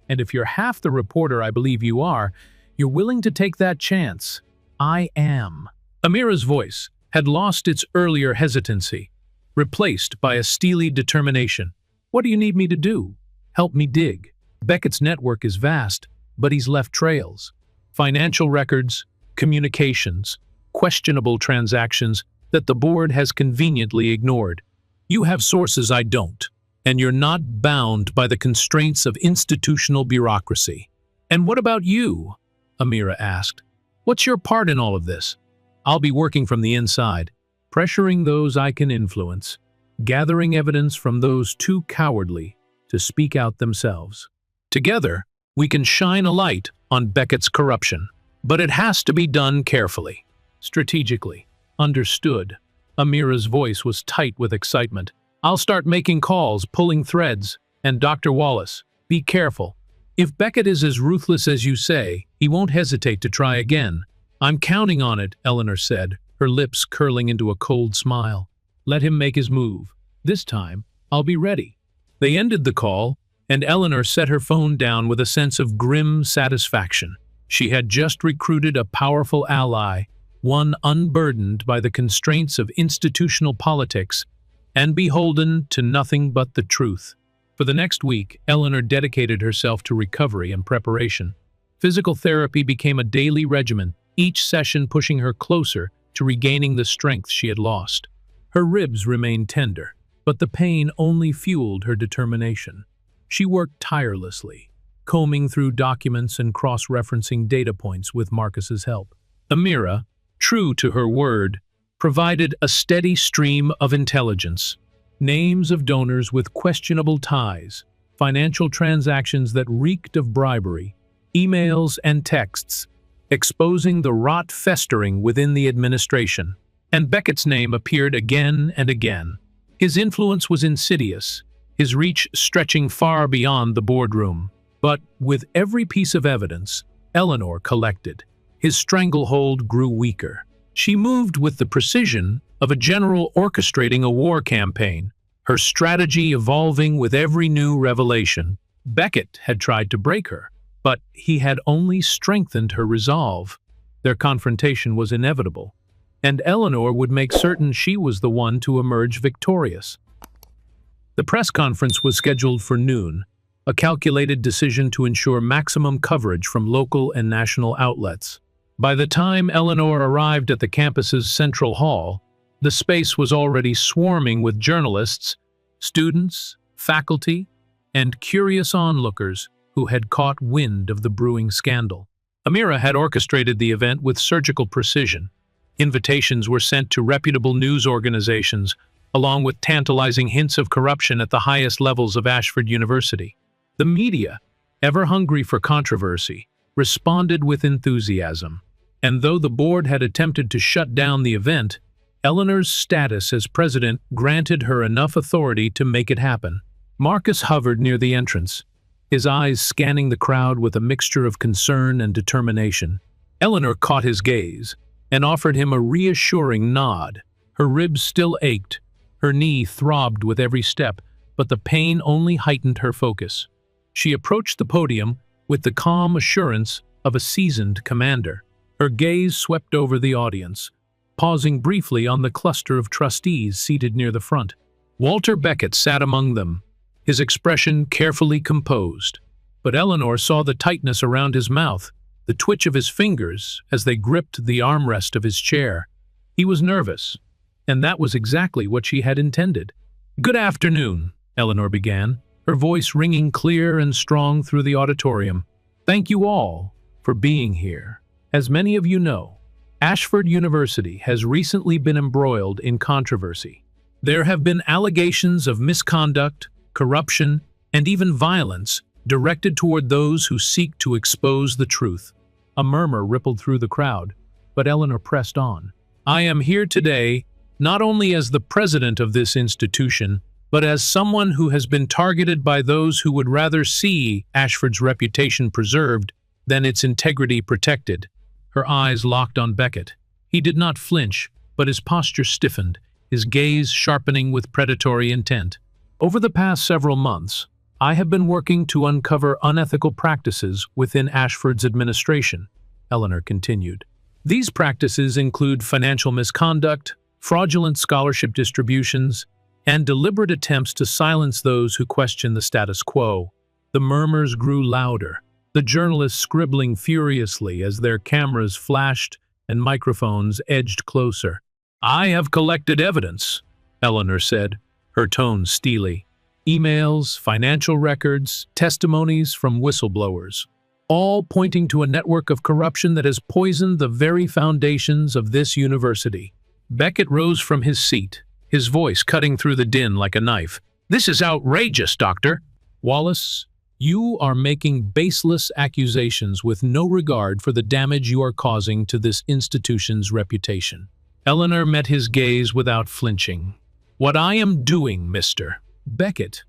And if you're half the reporter I believe you are, you're willing to take that chance." "I am." Amira's voice had lost its earlier hesitancy, replaced by a steely determination. "What do you need me to do?" "Help me dig. Beckett's network is vast, but he's left trails. Financial records, communications, questionable transactions that the board has conveniently ignored. You have sources I don't, and you're not bound by the constraints of institutional bureaucracy." "And what about you?" Amira asked. "What's your part in all of this?" "I'll be working from the inside, pressuring those I can influence, gathering evidence from those too cowardly to speak out themselves. Together, we can shine a light on Beckett's corruption. But it has to be done carefully, strategically." "Understood." Amira's voice was tight with excitement. "I'll start making calls, pulling threads. And Dr. Wallace, be careful. If Beckett is as ruthless as you say, he won't hesitate to try again." "I'm counting on it," Eleanor said, her lips curling into a cold smile. "Let him make his move. This time, I'll be ready." They ended the call, and Eleanor set her phone down with a sense of grim satisfaction. She had just recruited a powerful ally, one unburdened by the constraints of institutional politics and beholden to nothing but the truth. For the next week, Eleanor dedicated herself to recovery and preparation. Physical therapy became a daily regimen, each session pushing her closer to regaining the strength she had lost. Her ribs remained tender, but the pain only fueled her determination. She worked tirelessly, combing through documents and cross-referencing data points with Marcus's help. Amira, true to her word, provided a steady stream of intelligence. Names of donors with questionable ties, financial transactions that reeked of bribery, emails and texts, exposing the rot festering within the administration. And Beckett's name appeared again and again. His influence was insidious, his reach stretching far beyond the boardroom. But with every piece of evidence Eleanor collected, his stranglehold grew weaker. She moved with the precision of a general orchestrating a war campaign, her strategy evolving with every new revelation. Beckett had tried to break her, but he had only strengthened her resolve. Their confrontation was inevitable, and Eleanor would make certain she was the one to emerge victorious. The press conference was scheduled for noon, a calculated decision to ensure maximum coverage from local and national outlets. By the time Eleanor arrived at the campus's central hall, the space was already swarming with journalists, students, faculty, and curious onlookers who had caught wind of the brewing scandal. Amira had orchestrated the event with surgical precision. Invitations were sent to reputable news organizations, along with tantalizing hints of corruption at the highest levels of Ashford University. The media, ever hungry for controversy, responded with enthusiasm. And though the board had attempted to shut down the event, Eleanor's status as president granted her enough authority to make it happen. Marcus hovered near the entrance, his eyes scanning the crowd with a mixture of concern and determination. Eleanor caught his gaze and offered him a reassuring nod. Her ribs still ached, her knee throbbed with every step, but the pain only heightened her focus. She approached the podium with the calm assurance of a seasoned commander. Her gaze swept over the audience, pausing briefly on the cluster of trustees seated near the front. Walter Beckett sat among them, his expression carefully composed. But Eleanor saw the tightness around his mouth, the twitch of his fingers as they gripped the armrest of his chair. He was nervous, and that was exactly what she had intended. "Good afternoon," Eleanor began, her voice ringing clear and strong through the auditorium. "Thank you all for being here. As many of you know, Ashford University has recently been embroiled in controversy. There have been allegations of misconduct, corruption, and even violence directed toward those who seek to expose the truth. A murmur rippled through the crowd, but Eleanor pressed on. I am here today not only as the president of this institution, but as someone who has been targeted by those who would rather see Ashford's reputation preserved than its integrity protected. Her eyes locked on Beckett. He did not flinch, but his posture stiffened, his gaze sharpening with predatory intent. Over the past several months, I have been working to uncover unethical practices within Ashford's administration, Eleanor continued. These practices include financial misconduct, fraudulent scholarship distributions, and deliberate attempts to silence those who question the status quo. The murmurs grew louder, the journalists scribbling furiously as their cameras flashed and microphones edged closer. I have collected evidence, Eleanor said, her tone steely. Emails, financial records, testimonies from whistleblowers, all pointing to a network of corruption that has poisoned the very foundations of this university. Beckett rose from his seat, his voice cutting through the din like a knife. This is outrageous, Doctor. Wallace, you are making baseless accusations with no regard for the damage you are causing to this institution's reputation. Eleanor met his gaze without flinching. What I am doing, Mr. Beckett,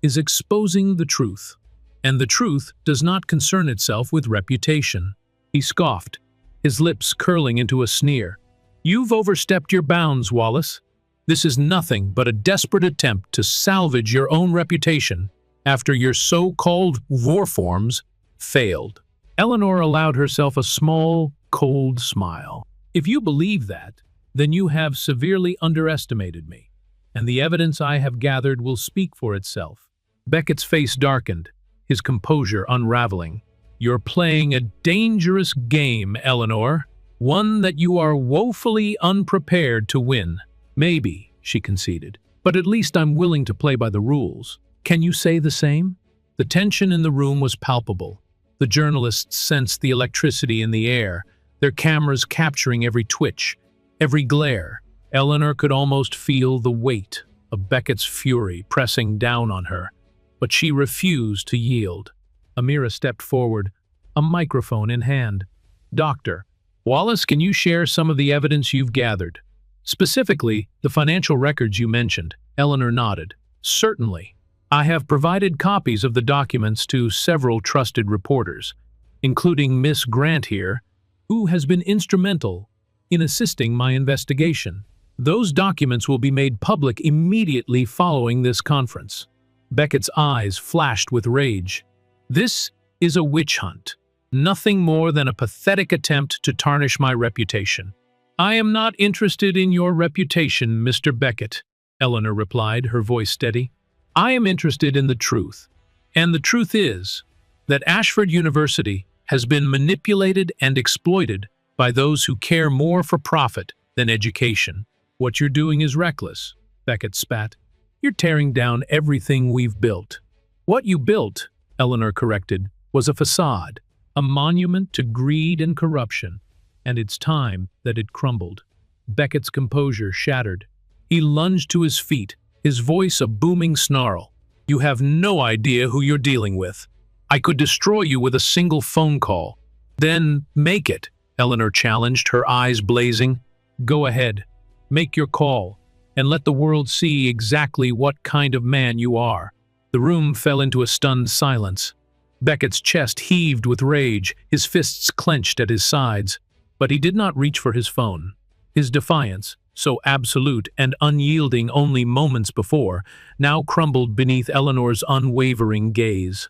is exposing the truth, and the truth does not concern itself with reputation. He scoffed, his lips curling into a sneer. You've overstepped your bounds, Wallace. This is nothing but a desperate attempt to salvage your own reputation after your so-called war forms failed. Eleanor allowed herself a small, cold smile. If you believe that, then you have severely underestimated me, and the evidence I have gathered will speak for itself. Beckett's face darkened, his composure unraveling. You're playing a dangerous game, Eleanor, one that you are woefully unprepared to win. Maybe, she conceded, but at least I'm willing to play by the rules. Can you say the same? The tension in the room was palpable. The journalists sensed the electricity in the air, their cameras capturing every twitch, every glare. Eleanor could almost feel the weight of Beckett's fury pressing down on her, but she refused to yield. Amira stepped forward, a microphone in hand. Doctor, Wallace, can you share some of the evidence you've gathered? Specifically, the financial records you mentioned. Eleanor nodded. Certainly. I have provided copies of the documents to several trusted reporters, including Miss Grant here, who has been instrumental in assisting my investigation. Those documents will be made public immediately following this conference. Beckett's eyes flashed with rage. This is a witch hunt, nothing more than a pathetic attempt to tarnish my reputation. I am not interested in your reputation, Mr. Beckett, Eleanor replied, her voice steady. I am interested in the truth. And the truth is that Ashford University has been manipulated and exploited by those who care more for profit than education. What you're doing is reckless, Beckett spat. You're tearing down everything we've built. What you built, Eleanor corrected, was a facade, a monument to greed and corruption, and it's time that it crumbled. Beckett's composure shattered. He lunged to his feet, his voice a booming snarl. You have no idea who you're dealing with. I could destroy you with a single phone call. Then make it, Eleanor challenged, her eyes blazing. Go ahead, make your call, and let the world see exactly what kind of man you are. The room fell into a stunned silence. Beckett's chest heaved with rage, his fists clenched at his sides, but he did not reach for his phone. His defiance, so absolute and unyielding only moments before, now crumbled beneath Eleanor's unwavering gaze.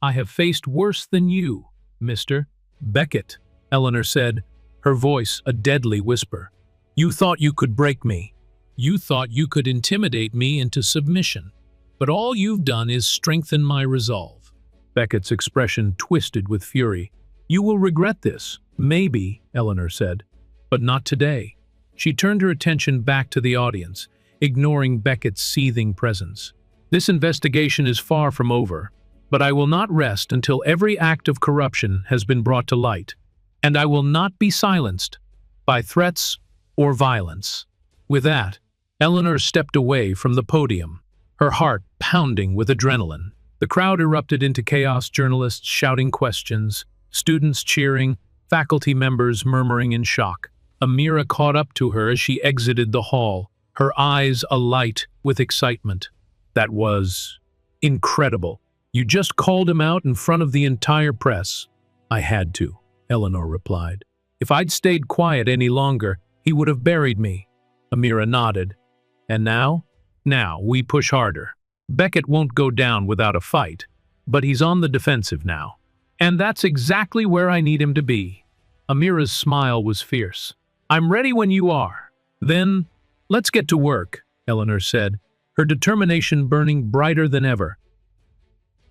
I have faced worse than you, Mr. Beckett, Eleanor said, her voice a deadly whisper. You thought you could break me. You thought you could intimidate me into submission. But all you've done is strengthen my resolve. Beckett's expression twisted with fury. You will regret this. Maybe, Eleanor said, but not today. She turned her attention back to the audience, ignoring Beckett's seething presence. This investigation is far from over. but I will not rest until every act of corruption has been brought to light, and I will not be silenced by threats or violence." With that, Eleanor stepped away from the podium, her heart pounding with adrenaline. The crowd erupted into chaos, journalists shouting questions, students cheering, faculty members murmuring in shock. Amira caught up to her as she exited the hall, her eyes alight with excitement. "That was incredible. You just called him out in front of the entire press." "I had to," Eleanor replied. "If I'd stayed quiet any longer, he would have buried me." Amira nodded. "And now? Now we push harder. Beckett won't go down without a fight, but he's on the defensive now. And that's exactly where I need him to be." Amira's smile was fierce. "I'm ready when you are." "Then, let's get to work," Eleanor said, her determination burning brighter than ever.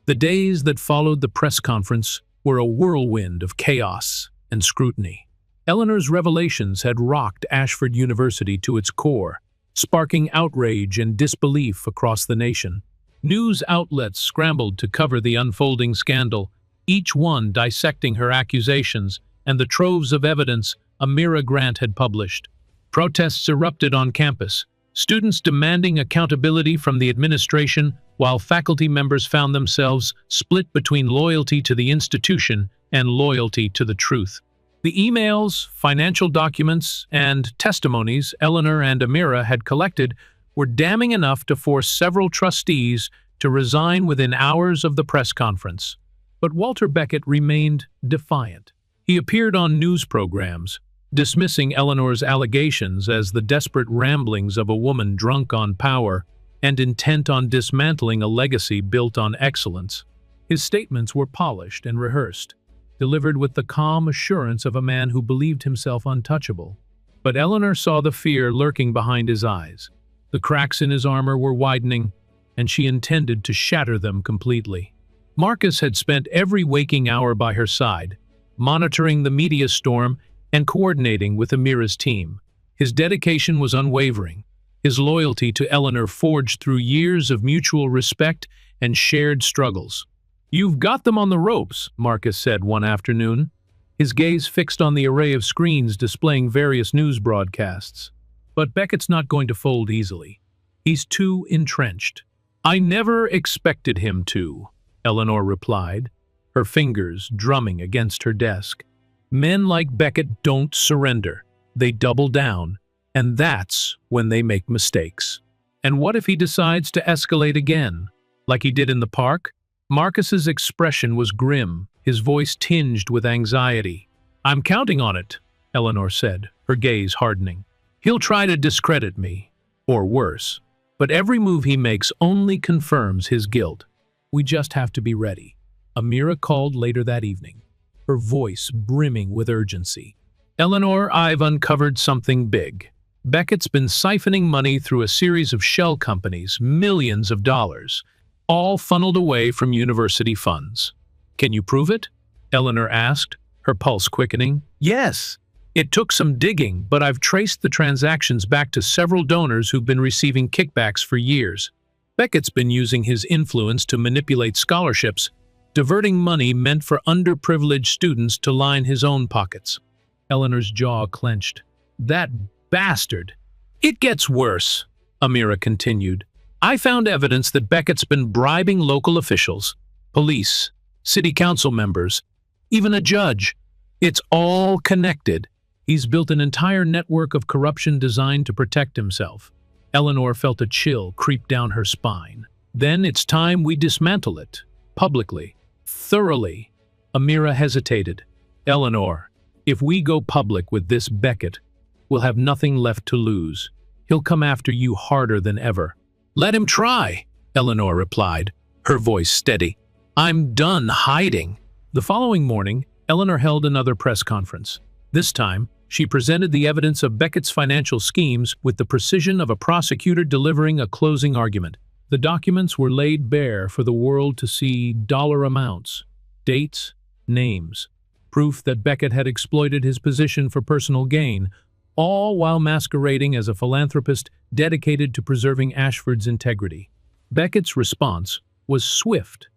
The days that followed the press conference were a whirlwind of chaos and scrutiny. Eleanor's revelations had rocked Ashford University to its core, sparking outrage and disbelief across the nation. News outlets scrambled to cover the unfolding scandal, each one dissecting her accusations and the troves of evidence Amira Grant had published. Protests erupted on campus, students demanding accountability from the administration, while faculty members found themselves split between loyalty to the institution and loyalty to the truth. The emails, financial documents, and testimonies Eleanor and Amira had collected were damning enough to force several trustees to resign within hours of the press conference. But Walter Beckett remained defiant. He appeared on news programs, dismissing Eleanor's allegations as the desperate ramblings of a woman drunk on power and intent on dismantling a legacy built on excellence. His statements were polished and rehearsed, delivered with the calm assurance of a man who believed himself untouchable. But Eleanor saw the fear lurking behind his eyes. The cracks in his armor were widening, and she intended to shatter them completely. Marcus had spent every waking hour by her side, monitoring the media storm and coordinating with Amira's team. His dedication was unwavering, his loyalty to Eleanor forged through years of mutual respect and shared struggles. "You've got them on the ropes," Marcus said one afternoon, his gaze fixed on the array of screens displaying various news broadcasts. "But Beckett's not going to fold easily. He's too entrenched." "I never expected him to," Eleanor replied, her fingers drumming against her desk. "Men like Beckett don't surrender. They double down, and that's when they make mistakes." "And what if he decides to escalate again, like he did in the park?" Marcus's expression was grim, his voice tinged with anxiety. "I'm counting on it," Eleanor said, her gaze hardening. "He'll try to discredit me, or worse, but every move he makes only confirms his guilt. We just have to be ready." Amira called later that evening, her voice brimming with urgency. "Eleanor, I've uncovered something big. Beckett's been siphoning money through a series of shell companies, millions of dollars, all funneled away from university funds." "Can you prove it?" Eleanor asked, her pulse quickening. "Yes. It took some digging, but I've traced the transactions back to several donors who've been receiving kickbacks for years. Beckett's been using his influence to manipulate scholarships, diverting money meant for underprivileged students to line his own pockets." Eleanor's jaw clenched. "That bastard!" "It gets worse," Amira continued. "I found evidence that Beckett's been bribing local officials, police, city council members, even a judge. It's all connected. He's built an entire network of corruption designed to protect himself." Eleanor felt a chill creep down her spine. "Then it's time we dismantle it, publicly, thoroughly." Amira hesitated. "Eleanor, if we go public with this Beckett, we'll have nothing left to lose. He'll come after you harder than ever." "Let him try," Eleanor replied, her voice steady. "I'm done hiding." The following morning, Eleanor held another press conference. This time, she presented the evidence of Beckett's financial schemes with the precision of a prosecutor delivering a closing argument. The documents were laid bare for the world to see: dollar amounts, dates, names, proof that Beckett had exploited his position for personal gain, all while masquerading as a philanthropist dedicated to preserving Ashford's integrity. Beckett's response was swift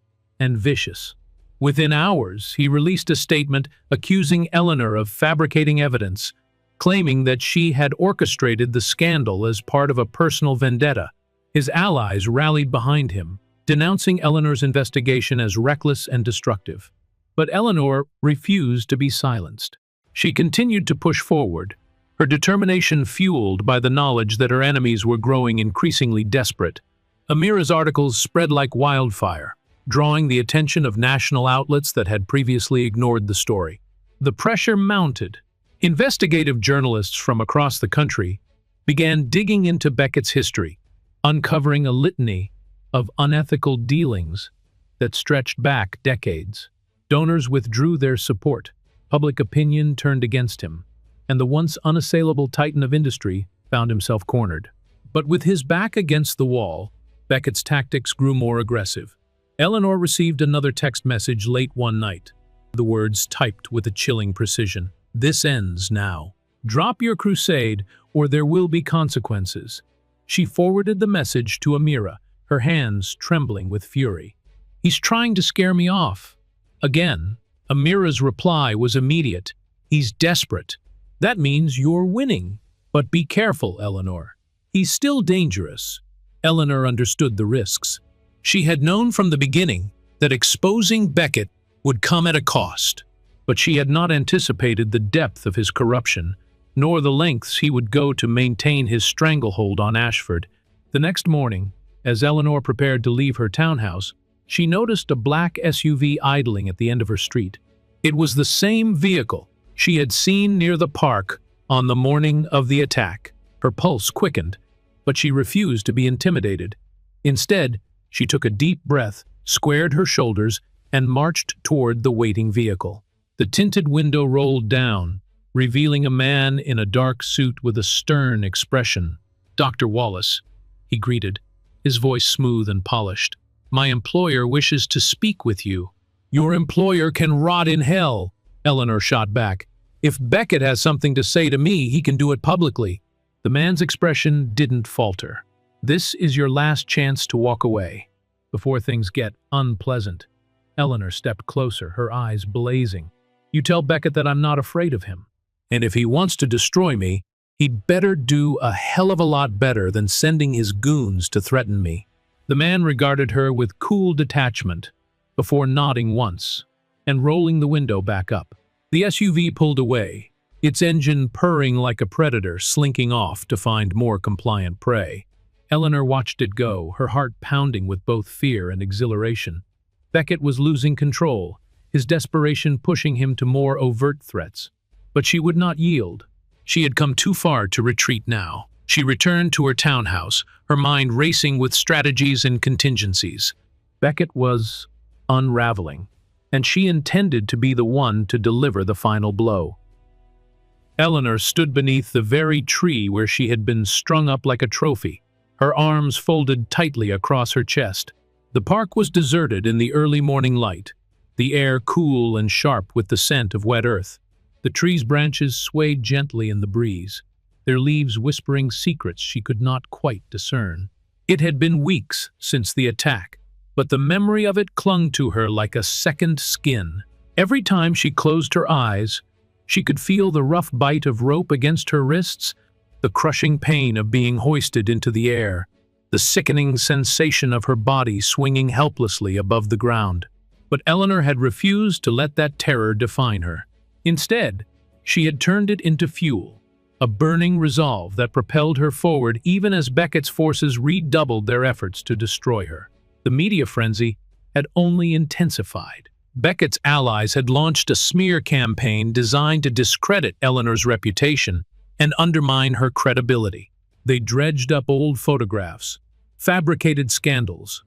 and vicious. Within hours, he released a statement accusing Eleanor of fabricating evidence, claiming that she had orchestrated the scandal as part of a personal vendetta. His allies rallied behind him, denouncing Eleanor's investigation as reckless and destructive. But Eleanor refused to be silenced. She continued to push forward, her determination fueled by the knowledge that her enemies were growing increasingly desperate. Amira's articles spread like wildfire, drawing the attention of national outlets that had previously ignored the story. The pressure mounted. Investigative journalists from across the country began digging into Beckett's history, uncovering a litany of unethical dealings that stretched back decades. Donors withdrew their support, public opinion turned against him, and the once unassailable titan of industry found himself cornered. But with his back against the wall, Beckett's tactics grew more aggressive. Eleanor received another text message late one night, the words typed with a chilling precision. "This ends now. Drop your crusade, or there will be consequences." She forwarded the message to Amira, her hands trembling with fury. "He's trying to scare me off." Again, Amira's reply was immediate. "He's desperate. That means you're winning. But be careful, Eleanor. He's still dangerous." Eleanor understood the risks. She had known from the beginning that exposing Beckett would come at a cost, but she had not anticipated the depth of his corruption, nor the lengths he would go to maintain his stranglehold on Ashford. The next morning, as Eleanor prepared to leave her townhouse, she noticed a black SUV idling at the end of her street. It was the same vehicle she had seen near the park on the morning of the attack. Her pulse quickened, but she refused to be intimidated. Instead, she took a deep breath, squared her shoulders, and marched toward the waiting vehicle. The tinted window rolled down, revealing a man in a dark suit with a stern expression. "Dr. Wallace," he greeted, his voice smooth and polished. "My employer wishes to speak with you." "Your employer can rot in hell," Eleanor shot back. "If Beckett has something to say to me, he can do it publicly." The man's expression didn't falter. "This is your last chance to walk away, before things get unpleasant." Eleanor stepped closer, her eyes blazing. "You tell Beckett that I'm not afraid of him. And if he wants to destroy me, he'd better do a hell of a lot better than sending his goons to threaten me." The man regarded her with cool detachment, before nodding once, and rolling the window back up. The SUV pulled away, its engine purring like a predator slinking off to find more compliant prey. Eleanor watched it go, her heart pounding with both fear and exhilaration. Beckett was losing control, his desperation pushing him to more overt threats. But she would not yield. She had come too far to retreat now. She returned to her townhouse, her mind racing with strategies and contingencies. Beckett was unraveling, and she intended to be the one to deliver the final blow. Eleanor stood beneath the very tree where she had been strung up like a trophy, her arms folded tightly across her chest. The park was deserted in the early morning light, the air cool and sharp with the scent of wet earth. The tree's branches swayed gently in the breeze, their leaves whispering secrets she could not quite discern. It had been weeks since the attack, but the memory of it clung to her like a second skin. Every time she closed her eyes, she could feel the rough bite of rope against her wrists, the crushing pain of being hoisted into the air, the sickening sensation of her body swinging helplessly above the ground. But Eleanor had refused to let that terror define her. Instead, she had turned it into fuel, a burning resolve that propelled her forward even as Beckett's forces redoubled their efforts to destroy her. The media frenzy had only intensified. Beckett's allies had launched a smear campaign designed to discredit Eleanor's reputation and undermine her credibility. They dredged up old photographs, fabricated scandals,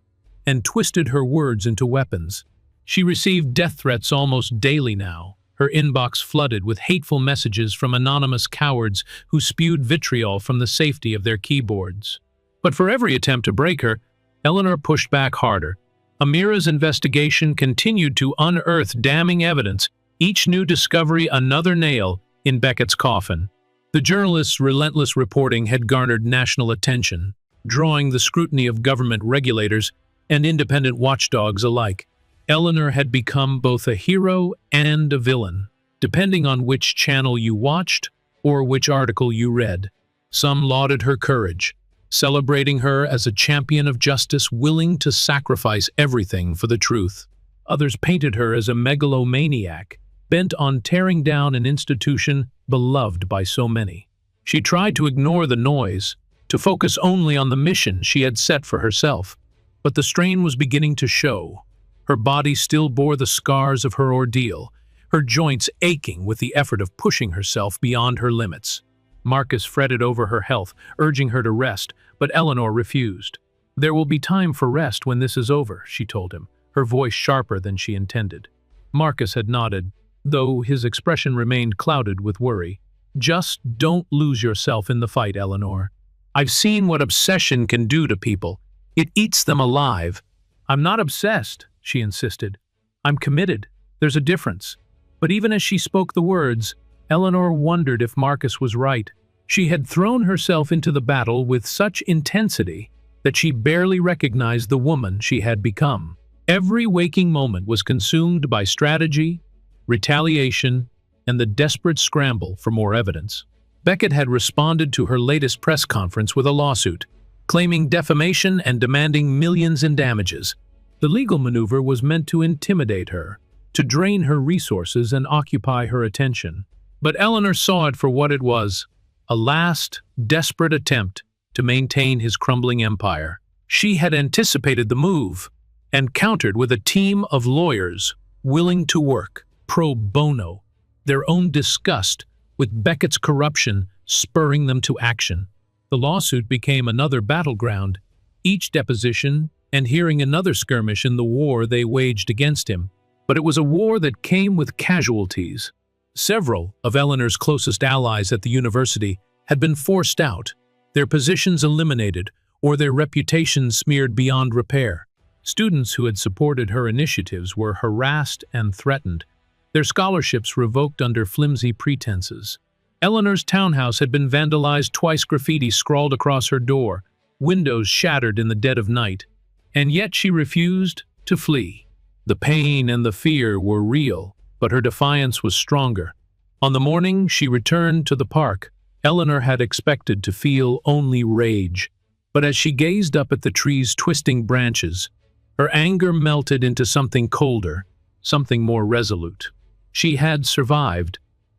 and twisted her words into weapons. She received death threats almost daily now, her inbox flooded with hateful messages from anonymous cowards who spewed vitriol from the safety of their keyboards. But for every attempt to break her, Eleanor pushed back harder. Amira's investigation continued to unearth damning evidence, each new discovery another nail in Beckett's coffin. The journalists' relentless reporting had garnered national attention, drawing the scrutiny of government regulators and independent watchdogs alike. Eleanor had become both a hero and a villain, depending on which channel you watched or which article you read. Some lauded her courage, celebrating her as a champion of justice willing to sacrifice everything for the truth. Others painted her as a megalomaniac, bent on tearing down an institution beloved by so many. She tried to ignore the noise, to focus only on the mission she had set for herself. But the strain was beginning to show. Her body still bore the scars of her ordeal, her joints aching with the effort of pushing herself beyond her limits. Marcus fretted over her health, urging her to rest, but Eleanor refused. "There will be time for rest when this is over," she told him, her voice sharper than she intended. Marcus had nodded, though his expression remained clouded with worry. "Just don't lose yourself in the fight, Eleanor. I've seen what obsession can do to people. It eats them alive." "I'm not obsessed," she insisted. "I'm committed. There's a difference." But even as she spoke the words, Eleanor wondered if Marcus was right. She had thrown herself into the battle with such intensity that she barely recognized the woman she had become. Every waking moment was consumed by strategy, retaliation, and the desperate scramble for more evidence. Beckett had responded to her latest press conference with a lawsuit, claiming defamation and demanding millions in damages. The legal maneuver was meant to intimidate her, to drain her resources and occupy her attention. But Eleanor saw it for what it was, a last, desperate attempt to maintain his crumbling empire. She had anticipated the move and countered with a team of lawyers willing to work pro bono, their own disgust with Beckett's corruption spurring them to action. The lawsuit became another battleground, each deposition and hearing another skirmish in the war they waged against him. But it was a war that came with casualties. Several of Eleanor's closest allies at the university had been forced out, their positions eliminated, or their reputations smeared beyond repair. Students who had supported her initiatives were harassed and threatened, their scholarships revoked under flimsy pretenses. Eleanor's townhouse had been vandalized twice, graffiti scrawled across her door, windows shattered in the dead of night, and yet she refused to flee. The pain and the fear were real, but her defiance was stronger. On the morning she returned to the park, Eleanor had expected to feel only rage. But as she gazed up at the tree's twisting branches, her anger melted into something colder, something more resolute. She had survived.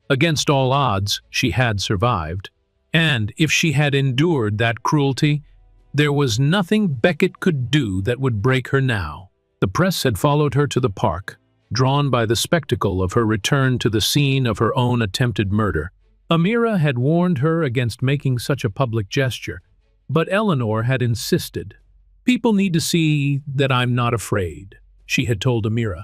Against all odds, she had survived. And if she had endured that cruelty, there was nothing Beckett could do that would break her now. The press had followed her to the park, drawn by the spectacle of her return to the scene of her own attempted murder. Amira had warned her against making such a public gesture, but Eleanor had insisted. "People need to see that I'm not afraid," she had told Amira.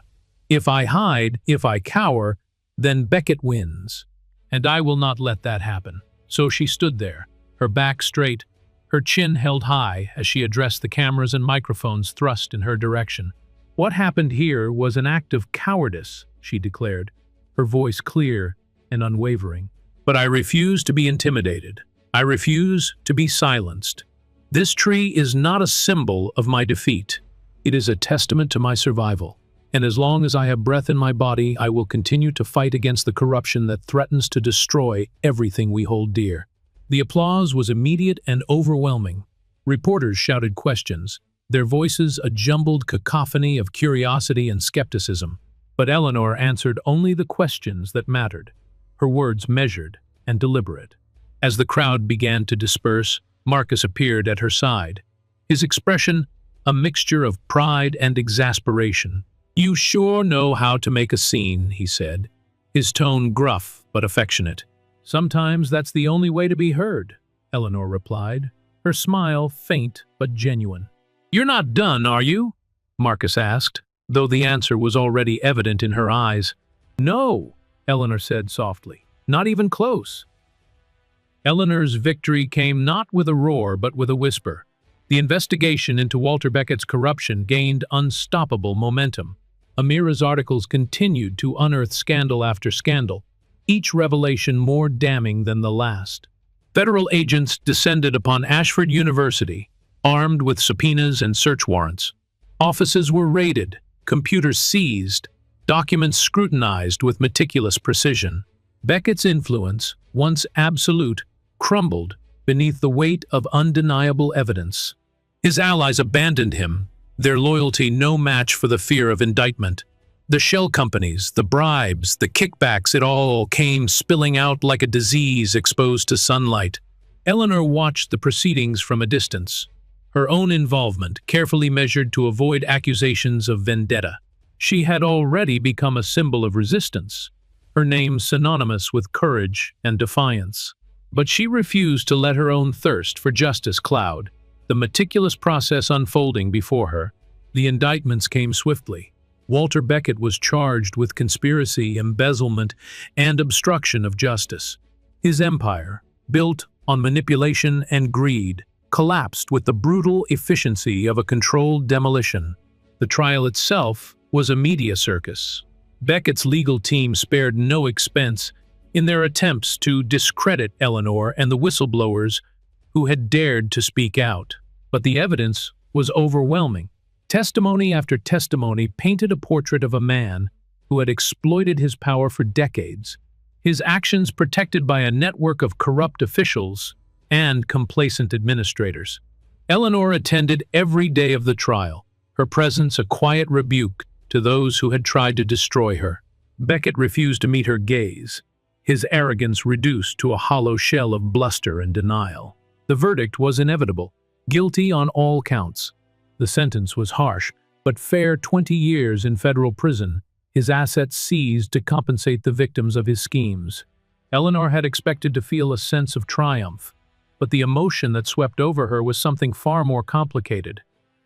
"If I hide, if I cower, then Beckett wins. And I will not let that happen." So she stood there, her back straight, her chin held high as she addressed the cameras and microphones thrust in her direction. "What happened here was an act of cowardice," she declared, her voice clear and unwavering. "But I refuse to be intimidated. I refuse to be silenced. This tree is not a symbol of my defeat. It is a testament to my survival. And as long as I have breath in my body, I will continue to fight against the corruption that threatens to destroy everything we hold dear." The applause was immediate and overwhelming. Reporters shouted questions, their voices a jumbled cacophony of curiosity and skepticism. But Eleanor answered only the questions that mattered, her words measured and deliberate. As the crowd began to disperse, Marcus appeared at her side, his expression a mixture of pride and exasperation. "You sure know how to make a scene," he said, his tone gruff but affectionate. "Sometimes that's the only way to be heard," Eleanor replied, her smile faint but genuine. "You're not done, are you?" Marcus asked, though the answer was already evident in her eyes. "No," Eleanor said softly, "not even close." Eleanor's victory came not with a roar but with a whisper. The investigation into Walter Beckett's corruption gained unstoppable momentum. Amira's articles continued to unearth scandal after scandal, each revelation more damning than the last. Federal agents descended upon Ashford University, armed with subpoenas and search warrants. Offices were raided, computers seized, documents scrutinized with meticulous precision. Beckett's influence, once absolute, crumbled beneath the weight of undeniable evidence. His allies abandoned him, their loyalty no match for the fear of indictment. The shell companies, the bribes, the kickbacks, it all came spilling out like a disease exposed to sunlight. Eleanor watched the proceedings from a distance, her own involvement carefully measured to avoid accusations of vendetta. She had already become a symbol of resistance, her name synonymous with courage and defiance. But she refused to let her own thirst for justice cloud the meticulous process unfolding before her. The indictments came swiftly. Walter Beckett was charged with conspiracy, embezzlement, and obstruction of justice. His empire, built on manipulation and greed, collapsed with the brutal efficiency of a controlled demolition. The trial itself was a media circus. Beckett's legal team spared no expense in their attempts to discredit Eleanor and the whistleblowers who had dared to speak out. But the evidence was overwhelming. Testimony after testimony painted a portrait of a man who had exploited his power for decades, his actions protected by a network of corrupt officials and complacent administrators. Eleanor attended every day of the trial, her presence a quiet rebuke to those who had tried to destroy her. Beckett refused to meet her gaze, his arrogance reduced to a hollow shell of bluster and denial. The verdict was inevitable, guilty on all counts. The sentence was harsh, but fair: 20 years in federal prison, his assets seized to compensate the victims of his schemes. Eleanor had expected to feel a sense of triumph, but the emotion that swept over her was something far more complicated.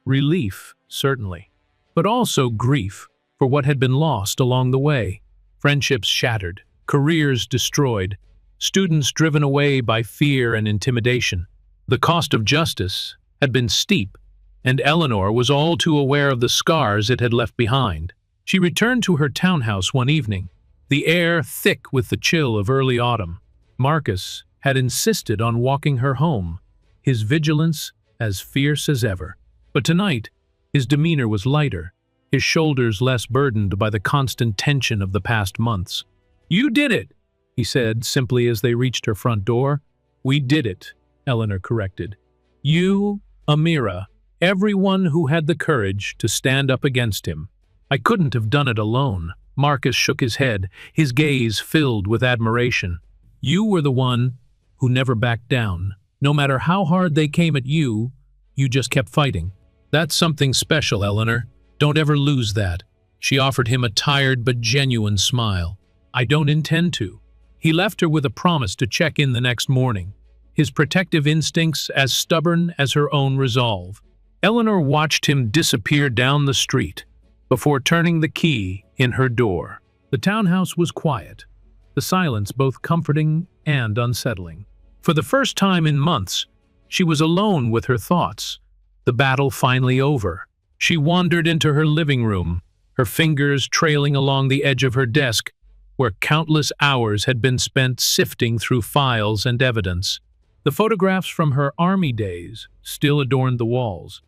Relief, certainly, but also grief for what had been lost along the way. Friendships shattered, careers destroyed, students driven away by fear and intimidation. The cost of justice had been steep, and Eleanor was all too aware of the scars it had left behind. She returned to her townhouse one evening, the air thick with the chill of early autumn. Marcus had insisted on walking her home, his vigilance as fierce as ever. But tonight, his demeanor was lighter, his shoulders less burdened by the constant tension of the past months. "You did it," he said simply as they reached her front door. "We did it," Eleanor corrected. "You, Amira, everyone who had the courage to stand up against him. I couldn't have done it alone." Marcus shook his head, his gaze filled with admiration. "You were the one who never backed down. No matter how hard they came at you, you just kept fighting. That's something special, Eleanor. Don't ever lose that." She offered him a tired but genuine smile. "I don't intend to." He left her with a promise to check in the next morning, his protective instincts as stubborn as her own resolve. Eleanor watched him disappear down the street before turning the key in her door. The townhouse was quiet, the silence both comforting and unsettling. For the first time in months, she was alone with her thoughts, the battle finally over. She wandered into her living room, her fingers trailing along the edge of her desk, where countless hours had been spent sifting through files and evidence. The photographs from her army days still adorned the walls,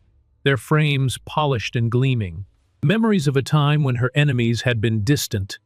their frames polished and gleaming. Memories of a time when her enemies had been distant,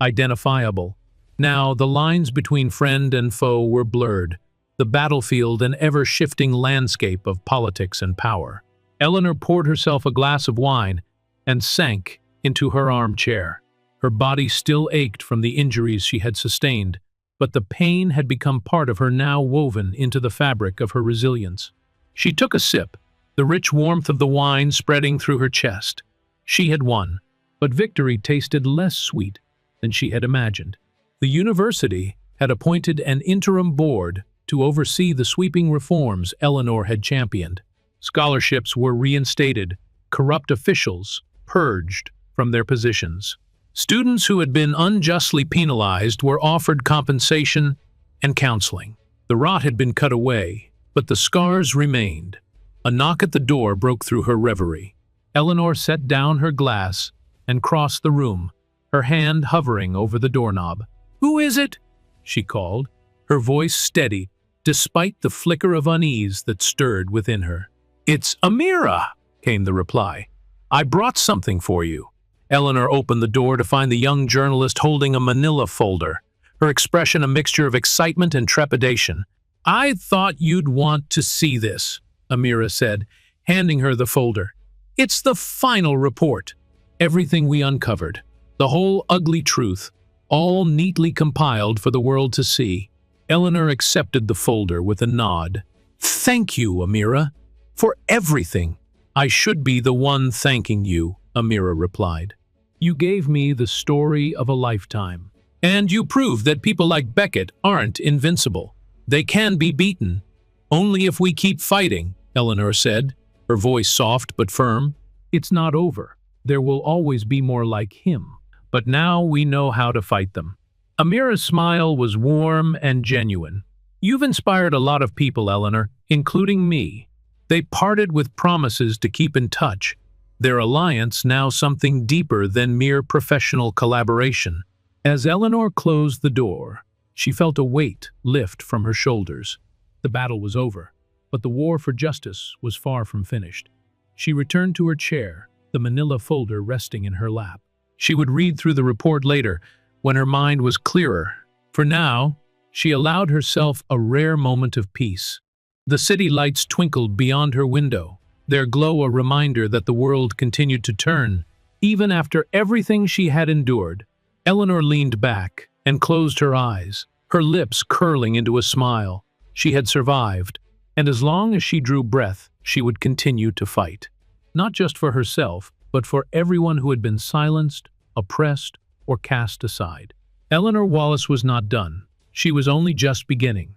identifiable. Now the lines between friend and foe were blurred, the battlefield an ever-shifting landscape of politics and power. Eleanor poured herself a glass of wine and sank into her armchair. Her body still ached from the injuries she had sustained, but the pain had become part of her, now woven into the fabric of her resilience. She took a sip, the rich warmth of the wine spreading through her chest. She had won, but victory tasted less sweet than she had imagined. The university had appointed an interim board to oversee the sweeping reforms Eleanor had championed. Scholarships were reinstated, corrupt officials purged from their positions. Students who had been unjustly penalized were offered compensation and counseling. The rot had been cut away, but the scars remained. A knock at the door broke through her reverie. Eleanor set down her glass and crossed the room, her hand hovering over the doorknob. "Who is it?" she called, her voice steady, despite the flicker of unease that stirred within her. "It's Amira," came the reply. "I brought something for you." Eleanor opened the door to find the young journalist holding a manila folder, her expression a mixture of excitement and trepidation. "I thought you'd want to see this," Amira said, handing her the folder. "It's the final report. Everything we uncovered. The whole ugly truth, all neatly compiled for the world to see." Eleanor accepted the folder with a nod. "Thank you, Amira, for everything." "I should be the one thanking you," Amira replied. "You gave me the story of a lifetime. And you proved that people like Beckett aren't invincible. They can be beaten. Only if we keep fighting," Eleanor said, her voice soft but firm. "It's not over. There will always be more like him. But now we know how to fight them." Amira's smile was warm and genuine. "You've inspired a lot of people, Eleanor, including me." They parted with promises to keep in touch, their alliance now something deeper than mere professional collaboration. As Eleanor closed the door, she felt a weight lift from her shoulders. The battle was over, but the war for justice was far from finished. She returned to her chair, the manila folder resting in her lap. She would read through the report later, when her mind was clearer. For now, she allowed herself a rare moment of peace. The city lights twinkled beyond her window, their glow a reminder that the world continued to turn, even after everything she had endured. Eleanor leaned back and closed her eyes, her lips curling into a smile. She had survived, and as long as she drew breath, she would continue to fight. Not just for herself, but for everyone who had been silenced, oppressed, or cast aside. Eleanor Wallace was not done. She was only just beginning.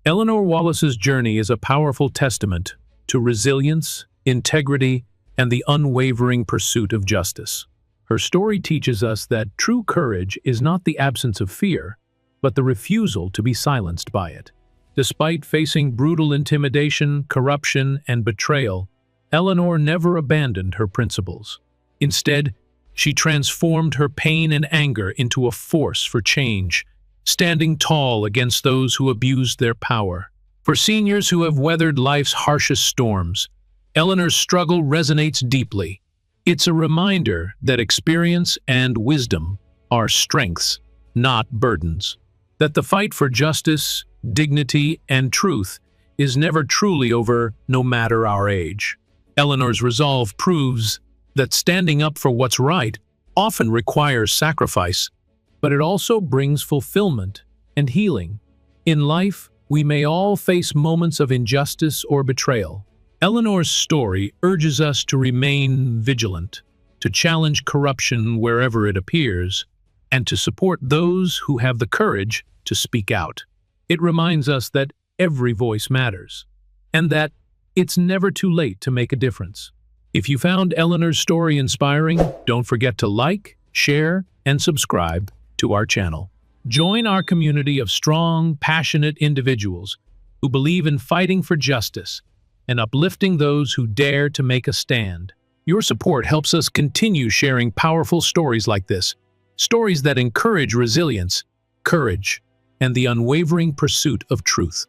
Eleanor Wallace's journey is a powerful testament to resilience, integrity, and the unwavering pursuit of justice. Her story teaches us that true courage is not the absence of fear, but the refusal to be silenced by it. Despite facing brutal intimidation, corruption, and betrayal, Eleanor never abandoned her principles. Instead, she transformed her pain and anger into a force for change, standing tall against those who abused their power. For seniors who have weathered life's harshest storms, Eleanor's struggle resonates deeply. It's a reminder that experience and wisdom are strengths, not burdens. That the fight for justice, dignity, and truth is never truly over, no matter our age. Eleanor's resolve proves that standing up for what's right often requires sacrifice, but it also brings fulfillment and healing. In life, we may all face moments of injustice or betrayal. Eleanor's story urges us to remain vigilant, to challenge corruption wherever it appears, and to support those who have the courage to speak out. It reminds us that every voice matters, and that it's never too late to make a difference. If you found Eleanor's story inspiring, don't forget to like, share, and subscribe to our channel. Join our community of strong, passionate individuals who believe in fighting for justice and uplifting those who dare to make a stand. Your support helps us continue sharing powerful stories like this, stories that encourage resilience, courage, and the unwavering pursuit of truth.